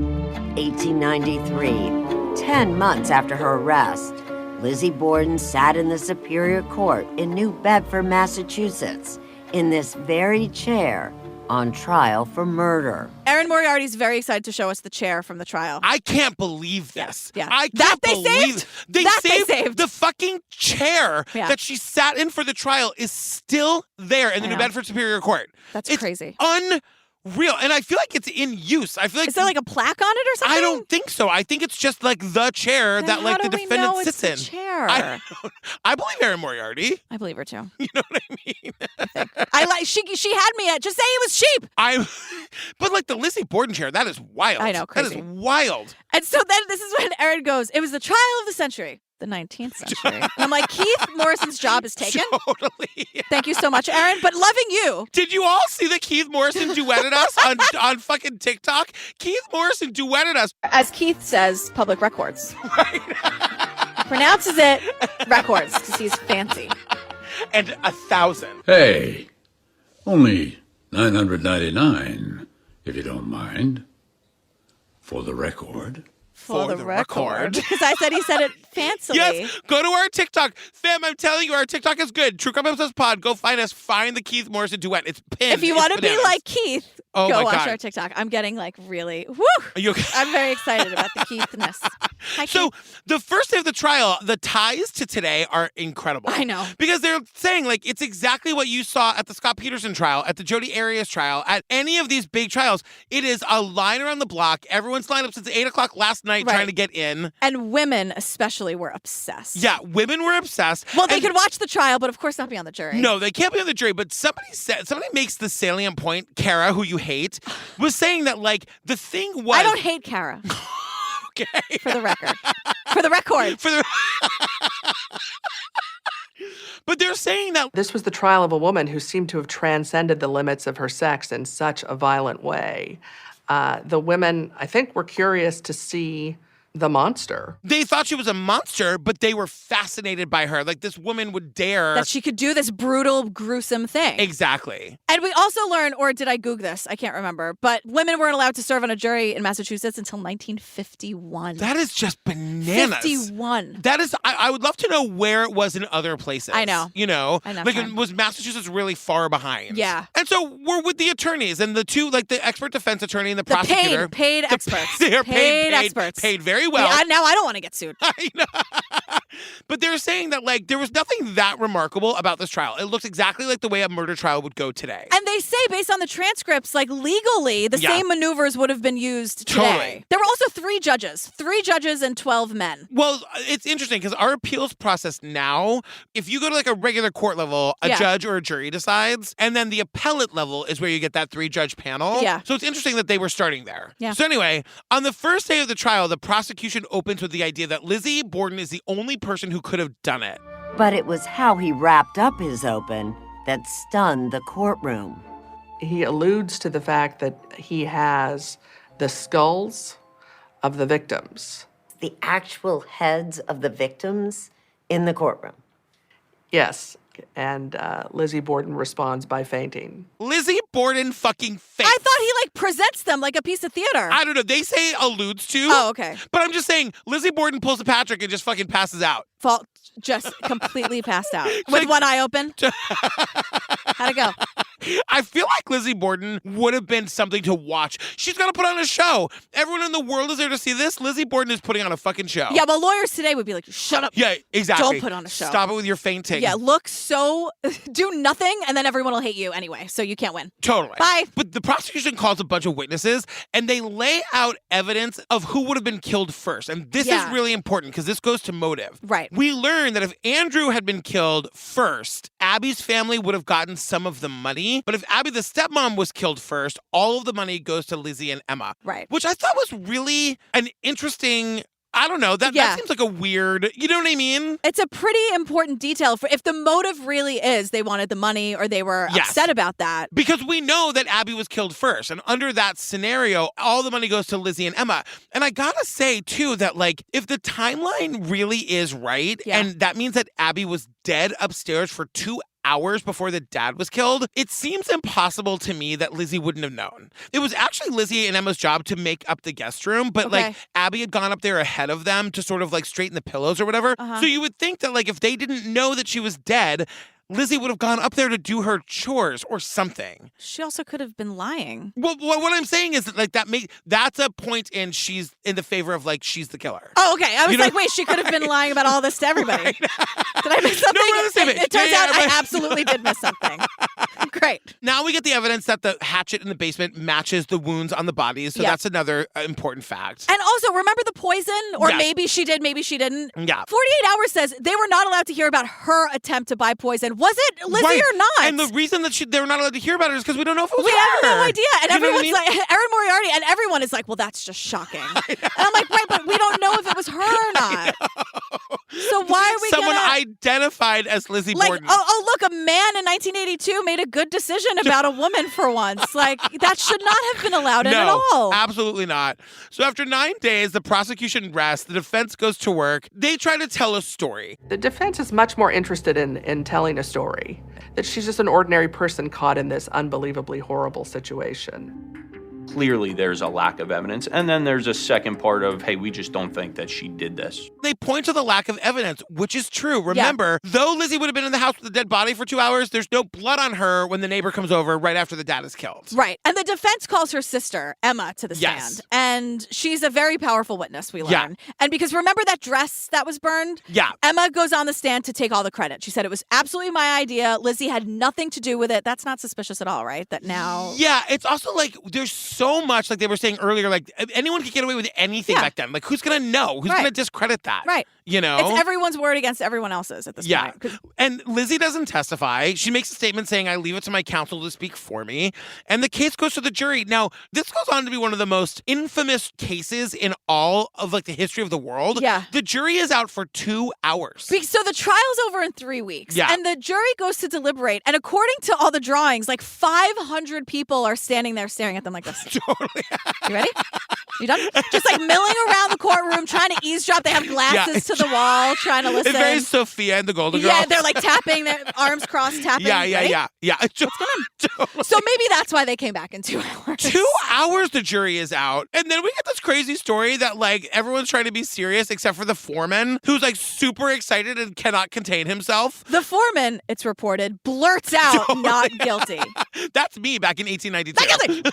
1893, 10 months after her arrest, Lizzie Borden sat in the Superior Court in New Bedford, Massachusetts, in this very chair, on trial for murder. Erin Moriarty's very excited to show us the chair from the trial. I can't believe this. Yeah. I That can't they believe saved? They That they saved saved. the fucking chair Yeah. that she sat in for the trial is still there in the I New know. Bedford Superior Court. That's It's crazy. unreal. And I feel like it's in use. I feel like Is there like a plaque on it or something? I don't think so. I think it's just like the chair Then that like how the do we know defendant it's sits the in. chair? I believe Erin Moriarty. I believe her too. You know what I mean? I like she had me at just say it was cheap. But like the Lizzie Borden chair, that is wild. I know, That is crazy. wild. And so then this is when Erin goes, it was the trial of the century, the 19th century. And I'm like, Keith Morrison's job is taken. Totally. Thank you so much, Erin. But loving you. Did you all see that Keith Morrison duetted us on fucking TikTok? Keith Morrison duetted us. As Keith says, public records. Right. Pronounces it records because he's fancy. And 1,000. Hey, only $999, if you don't mind. For the record. For the record. Because I said he said it fancily. Yes, go to our TikTok. Fam, I'm telling you, our TikTok is good. True Crime Obsessed Pod. Go find us. Find the Keith Morrison duet. It's pinned. If you want to be bananas. like Keith, Oh go my watch God. our TikTok. I'm getting like really, woo. Are you okay? I'm very excited about the Keithness. Hi, So Keith. the first day of the trial, the ties to today are incredible. I know. Because they're saying like it's exactly what you saw at the Scott Peterson trial, at the Jodi Arias trial, at any of these big trials. It is a line around the block. Everyone's lined up since 8 o'clock last night Right. trying to get in. And women especially were obsessed. Yeah, women were obsessed. Well, they And- could watch the trial, but of course not be on the jury. No, they can't be on the jury, but somebody makes the salient point, Kara, who you hate, was saying that like the thing was I don't hate Kara. okay. For the record. For the record. For the But they're saying that This was the trial of a woman who seemed to have transcended the limits of her sex in such a violent way. The women, I think, were curious to see the monster. they thought she was a monster, but they were fascinated by her. Like this woman would dare. That she could do this brutal, gruesome thing. Exactly. And we also learned, or did I Goog this? I can't remember. But women weren't allowed to serve on a jury in Massachusetts until 1951. That is just bananas. 51. That is, I would love to know where it was in other places. I know. You know? I know, Like, fine. was Massachusetts really far behind? Yeah. And so we're with the attorneys and the two, like the expert defense attorney and the The prosecutor. paid experts. They are paid experts. Paid very well. Yeah, now I don't want to get sued. I know. But they're saying that, like, there was nothing that remarkable about this trial. It looks exactly like the way a murder trial would go today. And they say, based on the transcripts, like legally, the Yeah. same maneuvers would have been used today. Totally. There were also 3 judges and 12 men. Well, it's interesting because our appeals process now, if you go to like a regular court level, a Yeah. judge or a jury decides, and then the appellate level is where you get that 3-judge panel. Yeah. So it's interesting that they were starting there. Yeah. So anyway, on the first day of the trial, the prosecution opens with the idea that Lizzie Borden is the only person who could have done it. But it was how he wrapped up his open that stunned the courtroom. He alludes to the fact that he has the skulls of the victims. The actual heads of the victims in the courtroom. Yes. And Lizzie Borden responds by fainting. Lizzie Borden fucking faints. I thought he like presents them like a piece of theater. I don't know. They say alludes to. Oh, okay. But I'm just saying, Lizzie Borden pulls a Patrick and just fucking passes out. Fault, just completely passed out with Like- one eye open. How'd it go? I feel like Lizzie Borden would have been something to watch. She's got to put on a show. Everyone in the world is there to see this. Lizzie Borden is putting on a fucking show. Yeah, but lawyers today would be like, shut up. Yeah, exactly. Don't put on a show. Stop it with your fainting. Yeah, look so, do nothing, and then everyone will hate you anyway, so you can't win. Totally. Bye. But the prosecution calls a bunch of witnesses and they lay out evidence of who would have been killed first. And this Yeah. is really important because this goes to motive. Right. We learn that if Andrew had been killed first, Abby's family would have gotten some of the money. But if Abby, the stepmom, was killed first, all of the money goes to Lizzie and Emma. Right. Which I thought was really an interesting I don't know. That seems like a weird, you know what I mean? It's a pretty important detail for if the motive really is they wanted the money or they were upset about that. Because we know that Abby was killed first. And under that scenario, all the money goes to Lizzie and Emma. And I gotta say, too, that like if the timeline really is right, and that means that Abby was dead upstairs for 2 hours before the dad was killed, it seems impossible to me that Lizzie wouldn't have known. It was actually Lizzie and Emma's job to make up the guest room, but like Abby had gone up there ahead of them to sort of like straighten the pillows or whatever. So you would think that like if they didn't know that she was dead, Lizzie would have gone up there to do her chores or something. She also could have been lying. Well, what I'm saying is that like that's a point in she's in the favor of like she's the killer. Oh, okay. I was like, wait, she could have been lying about all this to everybody. Right. Did I miss something? No, we're on the same page. It turns out I absolutely did miss something. Great. Now we get the evidence that the hatchet in the basement matches the wounds on the bodies, so that's another important fact. And also, remember the poison? Or maybe she did, maybe she didn't. Yeah. 48 Hours says they were not allowed to hear about her attempt to buy poison. Was it Lizzie or not? And the reason that they were not allowed to hear about it is because we don't know if it was her. We have no idea. And everyone's like, Erin Moriarty, and everyone is like, well, that's just shocking. And I'm like, right, but we don't know if it was her or not. So why are we Someone identified as Lizzie Borden. Oh, look, a man in 1982 made a good decision about a woman for once. Like, that should not have been allowed in at all. Absolutely not. So after 9 days, the prosecution rests, the defense goes to work. They try to tell a story. The defense is much more interested in telling a story, that she's just an ordinary person caught in this unbelievably horrible situation. Clearly, there's a lack of evidence. And then there's a second part of, hey, we just don't think that she did this. They point to the lack of evidence, which is true. Remember, though Lizzie would have been in the house with the dead body for 2 hours, there's no blood on her when the neighbor comes over right after the dad is killed. Right. And the defense calls her sister, Emma, to the stand. And she's a very powerful witness, we learn. Yeah. And because remember that dress that was burned? Yeah. Emma goes on the stand to take all the credit. She said it was absolutely my idea. Lizzie had nothing to do with it. That's not suspicious at all, right? That now... Yeah, it's also like there's so much, like they were saying earlier, like anyone could get away with anything back then. Like who's going to know? Who's going to discredit that? Right. You know? It's everyone's word against everyone else's at this point. And Lizzie doesn't testify. She makes a statement saying, I leave it to my counsel to speak for me. And the case goes to the jury. Now, this goes on to be one of the most infamous cases in all of like the history of the world. Yeah. The jury is out for 2 hours. So the trial's over in 3 weeks. Yeah. And the jury goes to deliberate. And according to all the drawings, like 500 people are standing there staring at them like this. Totally. You ready? You done? Just like milling around the courtroom, trying to eavesdrop. They have glasses to the wall, trying to listen. It's very Sophia and the Golden Girls. Yeah, they're like tapping, their arms crossed, tapping. Yeah. What's going on? Totally. So maybe that's why they came back in 2 hours. 2 hours the jury is out. And then we get this crazy story that like everyone's trying to be serious except for the foreman who's like super excited and cannot contain himself. The foreman, it's reported, blurts out not guilty. That's me back in 1892. Not guilty!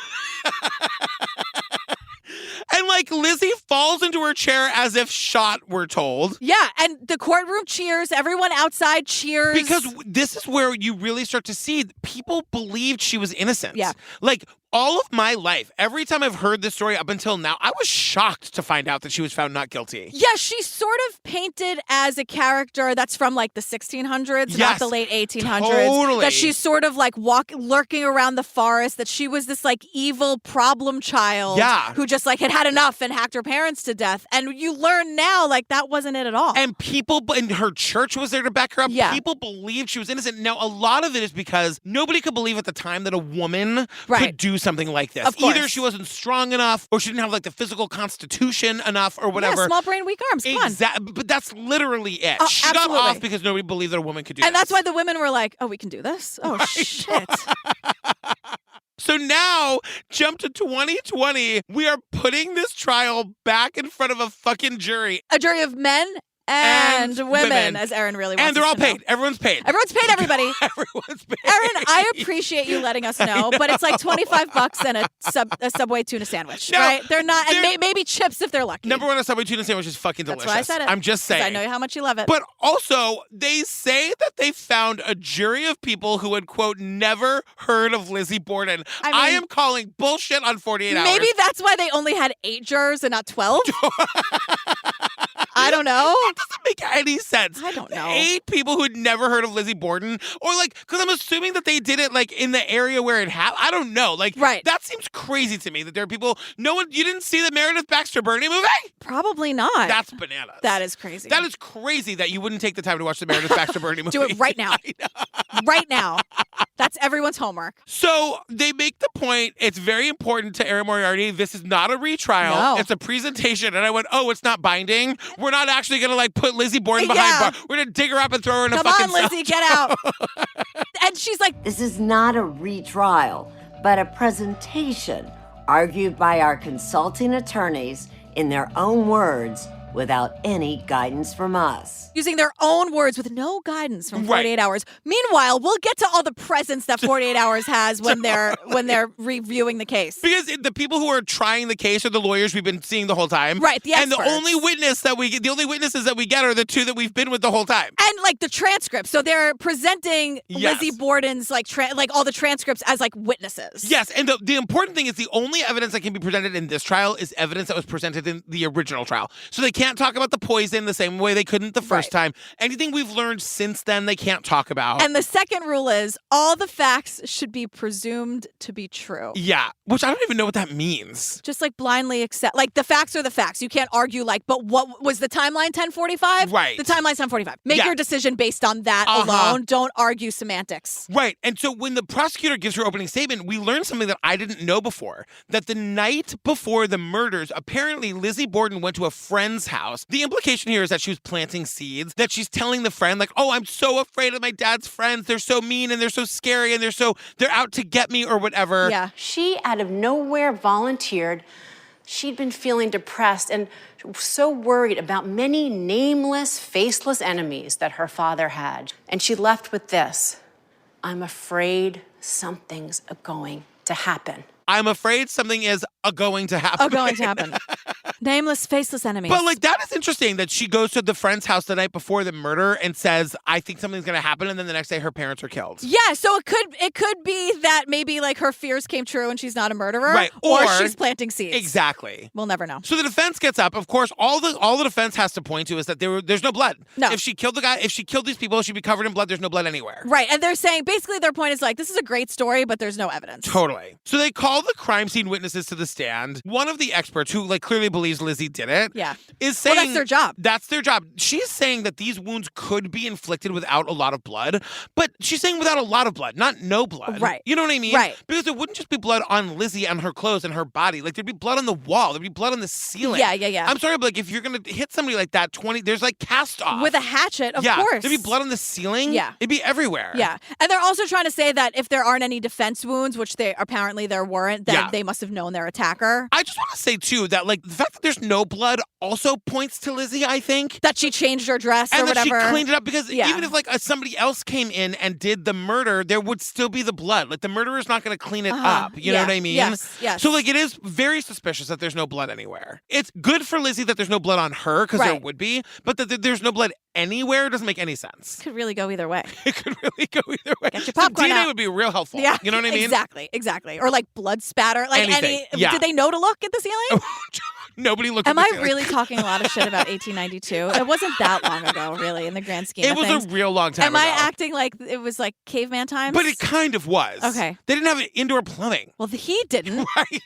And like Lizzie falls into her chair as if shot, we're told. Yeah, and the courtroom cheers. Everyone outside cheers. Because this is where you really start to see people believed she was innocent. Yeah. Like all of my life, every time I've heard this story up until now, I was shocked to find out that she was found not guilty. Yeah, she's sort of painted as a character that's from like the 1600s, not the late 1800s. Totally. That she's sort of like lurking around the forest, that she was this like evil problem child who just like had enough and hacked her parents to death. And you learn now like that wasn't it at all. And people, and her church was there to back her up. Yeah. People believed she was innocent. Now, a lot of it is because nobody could believe at the time that a woman could do something like this. Of course. Either she wasn't strong enough or she didn't have like the physical constitution enough or whatever. Yeah, small brain, weak arms. Come on. But that's literally it. She absolutely. got off because nobody believed that a woman could do this. And that's why the women were like, oh, we can do this? Oh, shit. So now, jump to 2020, we are putting this trial back in front of a fucking jury. A jury of men and women, as Erin really wants. And they're all to know. paid. Everyone's paid. Everyone's paid, everybody. Everyone's paid. Erin, I appreciate you letting us know, but it's like $25 and a Subway tuna sandwich, right? They're not, and maybe chips if they're lucky. Number one, a Subway tuna sandwich is fucking delicious. That's why I said it. I'm just saying. I know how much you love it. But also, they say that they found a jury of people who had, quote, never heard of Lizzie Borden. I am calling bullshit on 48 Hours. Maybe that's why they only had 8 jurors and not 12. I don't know. That doesn't make make any sense? I don't know. 8 people who'd never heard of Lizzie Borden, or like, because I'm assuming that they did it like in the area where it happened. I don't know. Like, that seems crazy to me that there are people. You didn't see the Meredith Baxter Bernie movie? Probably not. That's bananas. That is crazy. That is crazy that you wouldn't take the time to watch the Meredith Baxter Bernie movie. Do it right now. Right now. That's everyone's homework. So they make the point, it's very important to Erin Moriarty, this is not a retrial. No. It's a presentation. And I went, oh, it's not binding? We're not actually going to like put Lizzie Borden behind bars. We're going to dig her up and throw her in a fucking Come on, Lizzie, get out. And she's like, this is not a retrial, but a presentation argued by our consulting attorneys in their own words without any guidance from us. Using their own words with no guidance from 48 Hours. Meanwhile, we'll get to all the presents that 48 Hours has when they're reviewing the case. Because the people who are trying the case are the lawyers we've been seeing the whole time. Right, the experts. And the only witnesses that we get are the 2 that we've been with the whole time. And like the transcripts. So they're presenting Lizzie Borden's like all the transcripts as like witnesses. Yes, and the important thing is the only evidence that can be presented in this trial is evidence that was presented in the original trial. So they can't talk about the poison the same way they couldn't the first time. Anything we've learned since then, they can't talk about. And the second rule is all the facts should be presumed to be true. Yeah, which I don't even know what that means. Just like blindly accept, like the facts are the facts. You can't argue like, but what was the timeline 1045? Right. The timeline's 1045. Make your decision based on that alone. Don't argue semantics. Right. And so when the prosecutor gives her opening statement, we learned something that I didn't know before. That the night before the murders, apparently Lizzie Borden went to a friend's house. The implication here is that she was planting seeds, that she's telling the friend like, oh, I'm so afraid of my dad's friends. They're so mean and they're so scary and they're out to get me or whatever. Yeah. She out of nowhere volunteered. She'd been feeling depressed and so worried about many nameless, faceless enemies that her father had. And she left with this: I'm afraid something's going to happen. I'm afraid something is going to happen. Going to happen. Nameless, faceless enemies. But like that is interesting that she goes to the friend's house the night before the murder and says, I think something's going to happen, and then the next day her parents are killed. Yeah, so it could be that maybe like her fears came true and she's not a murderer. Right. Or she's planting seeds. Exactly. We'll never know. So the defense gets up. Of course, all the defense has to point to is that there's no blood. No. If she killed the guy, if she killed these people, she'd be covered in blood. There's no blood anywhere. Right. And they're saying basically their point is like, this is a great story, but there's no evidence. Totally. So they call the crime scene witnesses to the stand. One of the experts who like clearly believes Lizzie did it is saying that's their job. That's their job. She's saying that these wounds could be inflicted without a lot of blood, but she's saying without a lot of blood, not no blood. Right. You know what I mean? Right. Because it wouldn't just be blood on Lizzie and her clothes and her body. Like there'd be blood on the wall. There'd be blood on the ceiling. Yeah. I'm sorry, but like if you're gonna hit somebody like that, there's like cast off. With a hatchet, of course. There'd be blood on the ceiling. Yeah. It'd be everywhere. Yeah. And they're also trying to say that if there aren't any defense wounds, which apparently there weren't, then they must have known their attacker. I just want to say too that like the fact that there's no blood also points to Lizzie, I think. That she changed her dress and or whatever. And that she cleaned it up because even if like somebody else came in and did the murder, there would still be the blood. Like the murderer's not going to clean it up. You know what I mean? Yes. So like it is very suspicious that there's no blood anywhere. It's good for Lizzie that there's no blood on her because there would be, but that there's no blood anywhere doesn't make any sense. Could really go either way. It could really go either way. Get your popcorn DNA out. would be real helpful. Yeah. You know what I mean? Exactly. Or like blood spatter. Like anything. Did they know to look at the ceiling? Nobody looked Am at the I ceiling. really talking a lot of shit about 1892? It wasn't that long ago, really, in the grand scheme of things. It was a real long time ago. Am I acting like it was like caveman times? But it kind of was. Okay. They didn't have indoor plumbing. Well, he didn't. Right.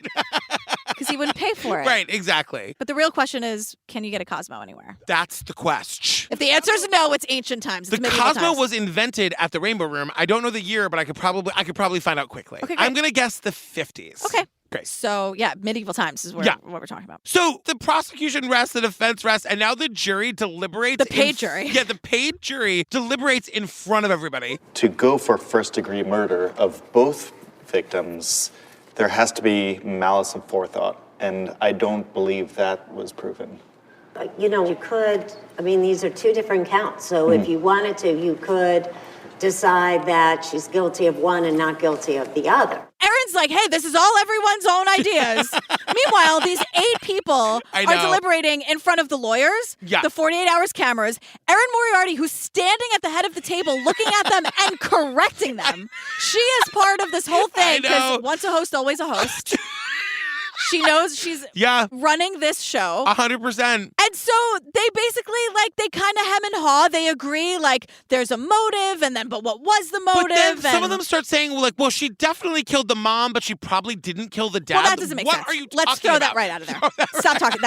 Because he wouldn't pay for it. Right, exactly. But the real question is, can you get a Cosmo anywhere? That's the question. If the answer is no, it's ancient times. It's the medieval Cosmo times. was invented at the Rainbow Room. I don't know the year, but I could probably find out quickly. Okay, great. I'm going to guess the 50s. Okay. Great. So, medieval times is what we're talking about. So the prosecution rests, the defense rests, and now the jury deliberates. The paid jury. Yeah, the paid jury deliberates in front of everybody. To go for first-degree murder of both victims, there has to be malice and forethought, and I don't believe that was proven. You could, these are 2 different counts, so if you wanted to, you could decide that she's guilty of one and not guilty of the other. Erin's like, hey, this is all everyone's own ideas. Meanwhile, these 8 people are deliberating in front of the lawyers, the 48 Hours cameras, Erin Moriarty, who's standing at the head of the table looking at them and correcting them. She is part of this whole thing because once a host, always a host. She knows she's running this show. 100%. And so they basically, they kind of hem and haw. They agree, there's a motive, and then, but what was the motive? But then some of them start saying, well, she definitely killed the mom, but she probably didn't kill the dad. Well, that doesn't make sense. What are you talking Let's throw about? that right out of there. Stop talking.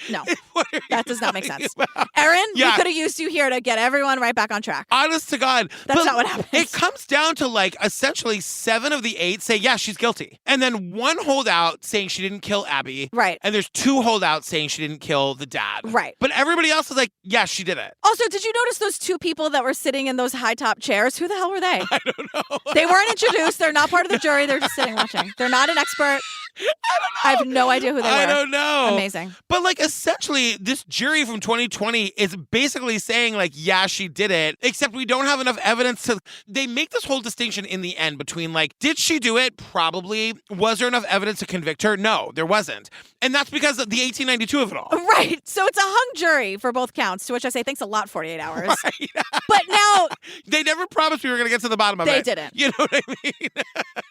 No. That does not make sense. About? Erin, Yeah. we could have used you here to get everyone right back on track. Honest to God. That's not what happens. It comes down to essentially 7 of the 8 say, yeah, she's guilty. And then 1 holdout saying she didn't kill Abby. Right. And there's 2 holdouts saying she didn't kill the dad. Right. But everybody else is like, yeah, she did it. Also, did you notice those 2 people that were sitting in those high top chairs? Who the hell were they? I don't know. They weren't introduced. They're not part of the jury. They're just sitting watching. They're not an expert. I have no idea who they were. I don't know. Amazing. But essentially, this jury from 2020 is basically saying yeah, she did it, except we don't have enough evidence to. They make this whole distinction in the end between did she do it? Probably. Was there enough evidence to convict her? No, there wasn't. And that's because of the 1892 of it all. Right. So it's a hung jury for both counts, to which I say thanks a lot, 48 hours. Right. But now. They never promised we were going to get to the bottom of it. They didn't. You know what I mean?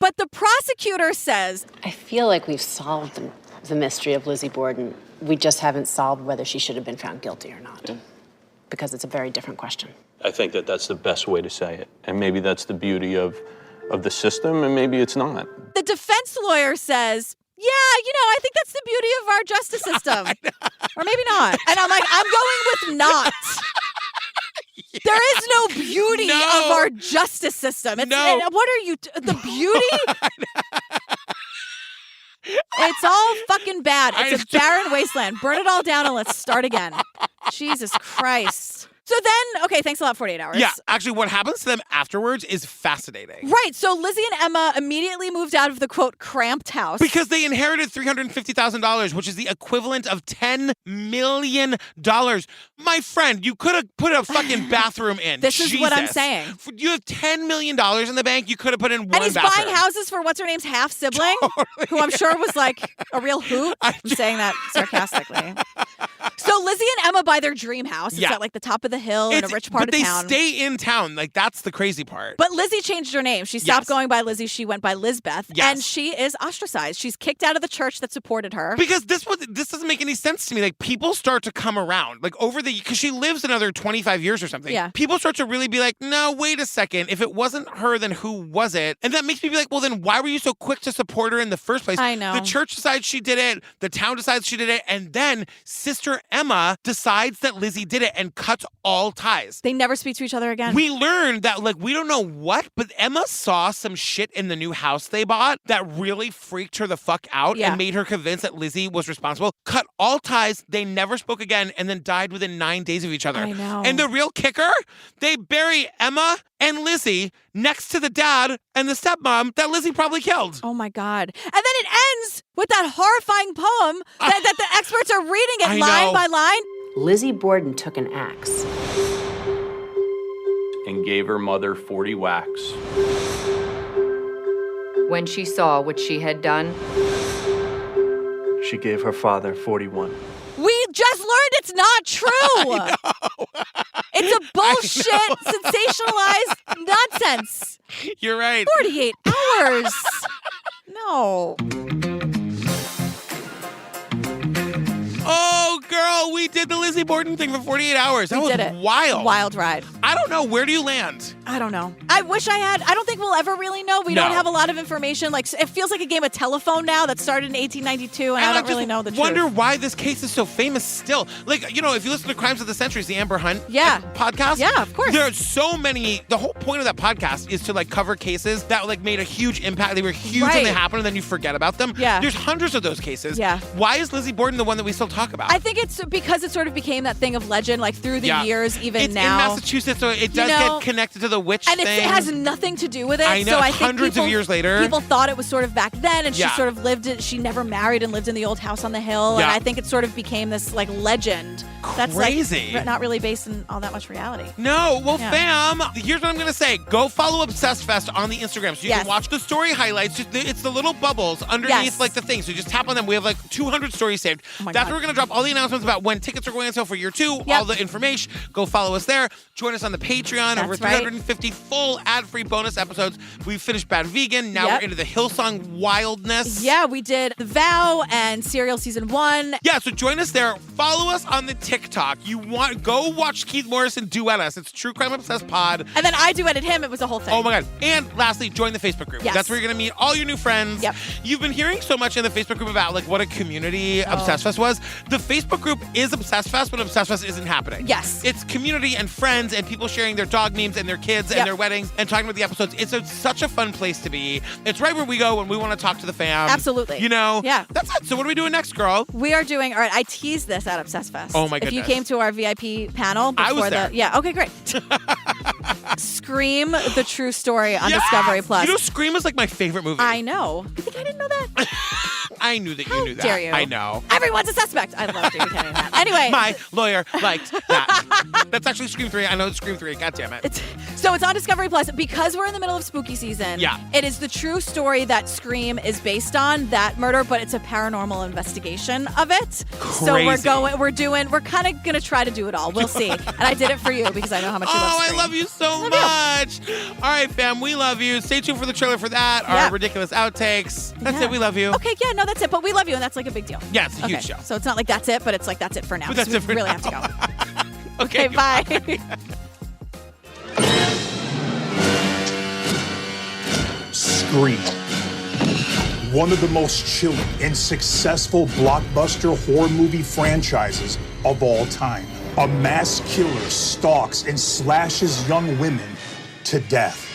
But the prosecutor says, I feel like we've solved the mystery of Lizzie Borden. We just haven't solved whether she should have been found guilty or not. Yeah. Because it's a very different question. I think that that's the best way to say it. And maybe that's the beauty of the system, and maybe it's not. The defense lawyer says, yeah, I think that's the beauty of our justice system. Or maybe not. And I'm like, I'm going with not. Yeah. There is no beauty of our justice system. What are you, the beauty? It's all fucking bad. It's a barren wasteland. Burn it all down and let's start again. Jesus Christ. So then, okay, thanks a lot, 48 hours. Yeah, actually, what happens to them afterwards is fascinating. Right, so Lizzie and Emma immediately moved out of the, quote, cramped house. Because they inherited $350,000, which is the equivalent of $10 million. My friend, you could have put a fucking bathroom in. This is what I'm saying. You have $10 million in the bank, you could have put in one bathroom. And he's buying houses for what's-her-name's half-sibling, who I'm sure was a real hoot. I'm saying that sarcastically. So Lizzie and Emma buy their dream house. It's at the top of the hill in a rich part of town. But they stay in town. That's the crazy part. But Lizzie changed her name. She stopped going by Lizzie. She went by Lizbeth. Yes. And she is ostracized. She's kicked out of the church that supported her. Because this doesn't make any sense to me. People start to come around. Because she lives another 25 years or something. Yeah. People start to really be like, no, wait a second. If it wasn't her, then who was it? And that makes me be like, well, then why were you so quick to support her in the first place? I know. The church decides she did it. The town decides she did it. And then Sister Emma decides that Lizzie did it and cuts all ties. They never speak to each other again. We learned that, we don't know what, but Emma saw some shit in the new house they bought that really freaked her the fuck out and made her convinced that Lizzie was responsible. Cut all ties. They never spoke again and then died within 9 days of each other. I know. And the real kicker, they bury Emma and Lizzie next to the dad and the stepmom that Lizzie probably killed. Oh my God. And then it ends with that horrifying poem that the experts are reading it line by line. Lizzie Borden took an axe and gave her mother 40 whacks. When she saw what she had done, she gave her father 41. We just learned it's not true. It's a bullshit, sensationalized nonsense. You're right. 48 hours. No. Oh, girl, we did the Lizzie Borden thing for 48 hours. That was wild. Wild ride. I don't know. Where do you land? I don't know. I wish I had. I don't think we'll ever really know. We don't have a lot of information. It feels like a game of telephone now that started in 1892, and I don't really know the truth. I wonder why this case is so famous still. If you listen to Crimes of the Centuries, the Amber Hunt podcast. Yeah, of course. There are so many. The whole point of that podcast is to cover cases that made a huge impact. They were huge when they happened, and then you forget about them. Yeah. There's hundreds of those cases. Yeah. Why is Lizzie Borden the one that we still talk about? I think it's because it sort of became that thing of legend, through the years, even it's now. It's in Massachusetts, so it does get connected to the witch thing. And it has nothing to do with it. I know, so I think hundreds of years later. People thought it was sort of back then, and she sort of she never married and lived in the old house on the hill. And I think it sort of became this legend crazy. That's not really based in all that much reality. No. Well, Yeah. fam, here's what I'm going to say. Go follow Obsessed Fest on the Instagram so you can watch the story highlights. It's the little bubbles underneath the thing. So just tap on them. We have 200 stories saved. That's where we're going to drop all the announcements about when tickets are going on sale for year 2, all the information. Go follow us there. Join us on the Patreon. Over 350 full ad-free bonus episodes. We finished Bad Vegan. Now we're into the Hillsong wildness. Yeah, we did The Vow and Serial Season 1. Yeah, so join us there. Follow us on the TikTok. Go watch Keith Morrison duet us. It's True Crime Obsessed Pod. And then I duetted him. It was a whole thing. Oh my God. And lastly, join the Facebook group. Yes. That's where you're going to meet all your new friends. Yep. You've been hearing so much in the Facebook group about what a community Obsessed Fest was. The Facebook group is Obsessed Fest when Obsessed Fest isn't happening. Yes. It's community and friends and people sharing their dog memes and their kids and their weddings and talking about the episodes. It's such a fun place to be. It's right where we go when we want to talk to the fam. Absolutely. Yeah. That's it. So what are we doing next, girl? We are doing, all right, I teased this at Obsessed Fest. Oh my goodness. If you came to our VIP panel before I was there. Yeah, okay, great. Scream, the true story on Discovery Plus. Scream is my favorite movie. I know. You think I didn't know that? I knew that you knew that. Dare you? I know. Everyone's a suspect. I love David Kennedy. Anyway. My lawyer liked that. That's actually Scream 3. I know it's Scream 3. God damn it. So it's on Discovery Plus. Because we're in the middle of spooky season, Yeah. It is the true story that Scream is based on, that murder, but it's a paranormal investigation of it. Crazy. So we're kind of going to try to do it all. We'll see. And I did it for you because I know how much you love Scream. I love you so much. All right, fam, we love you. Stay tuned for the trailer for that, our ridiculous outtakes. That's it. We love you. Okay, yeah, no, that's it. But we love you, and that's a big deal. Yeah, it's a huge show. So it's not that's it, but it's that's it for now. But that's we it for really now. have to go. Okay, bye. Scream. One of the most chilling and successful blockbuster horror movie franchises of all time. A mass killer stalks and slashes young women to death.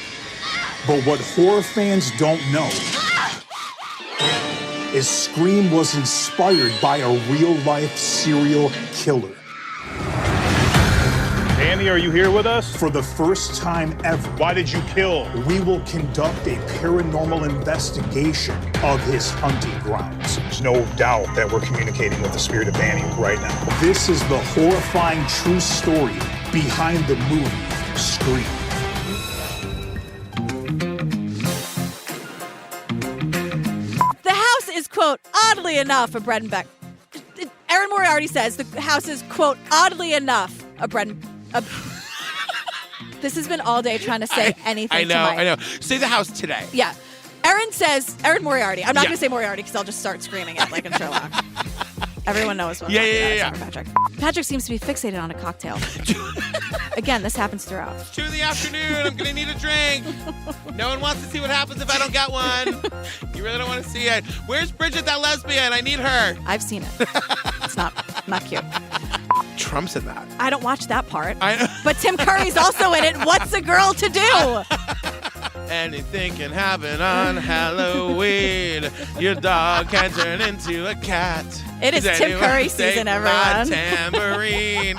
But what horror fans don't know is Scream was inspired by a real-life serial killer. Danny, are you here with us? For the first time ever. Why did you kill? We will conduct a paranormal investigation of his hunting grounds. There's no doubt that we're communicating with the spirit of Danny right now. This is the horrifying true story behind the movie Scream. The house is, quote, oddly enough, a bread and butter. Erin Moriarty says the house is, quote, oddly enough, a bread and... This has been all day trying to say anything I to know. Say the house today. Yeah. Erin Moriarty. I'm not going to say Moriarty because I'll just start screaming it like in Sherlock. Everyone knows what I'm talking about. Patrick. Patrick seems to be fixated on a cocktail. Again, this happens throughout. It's 2 PM. I'm going to need a drink. No one wants to see what happens if I don't get one. You really don't want to see it. Where's Bridget, that lesbian? I need her. I've seen it. It's not cute. Trump's in that. I don't watch that part. I know. But Tim Curry's also in it. What's a girl to do? Anything can happen on Halloween. Your dog can turn into a cat. It is Tim Curry season, everyone. Tambourine.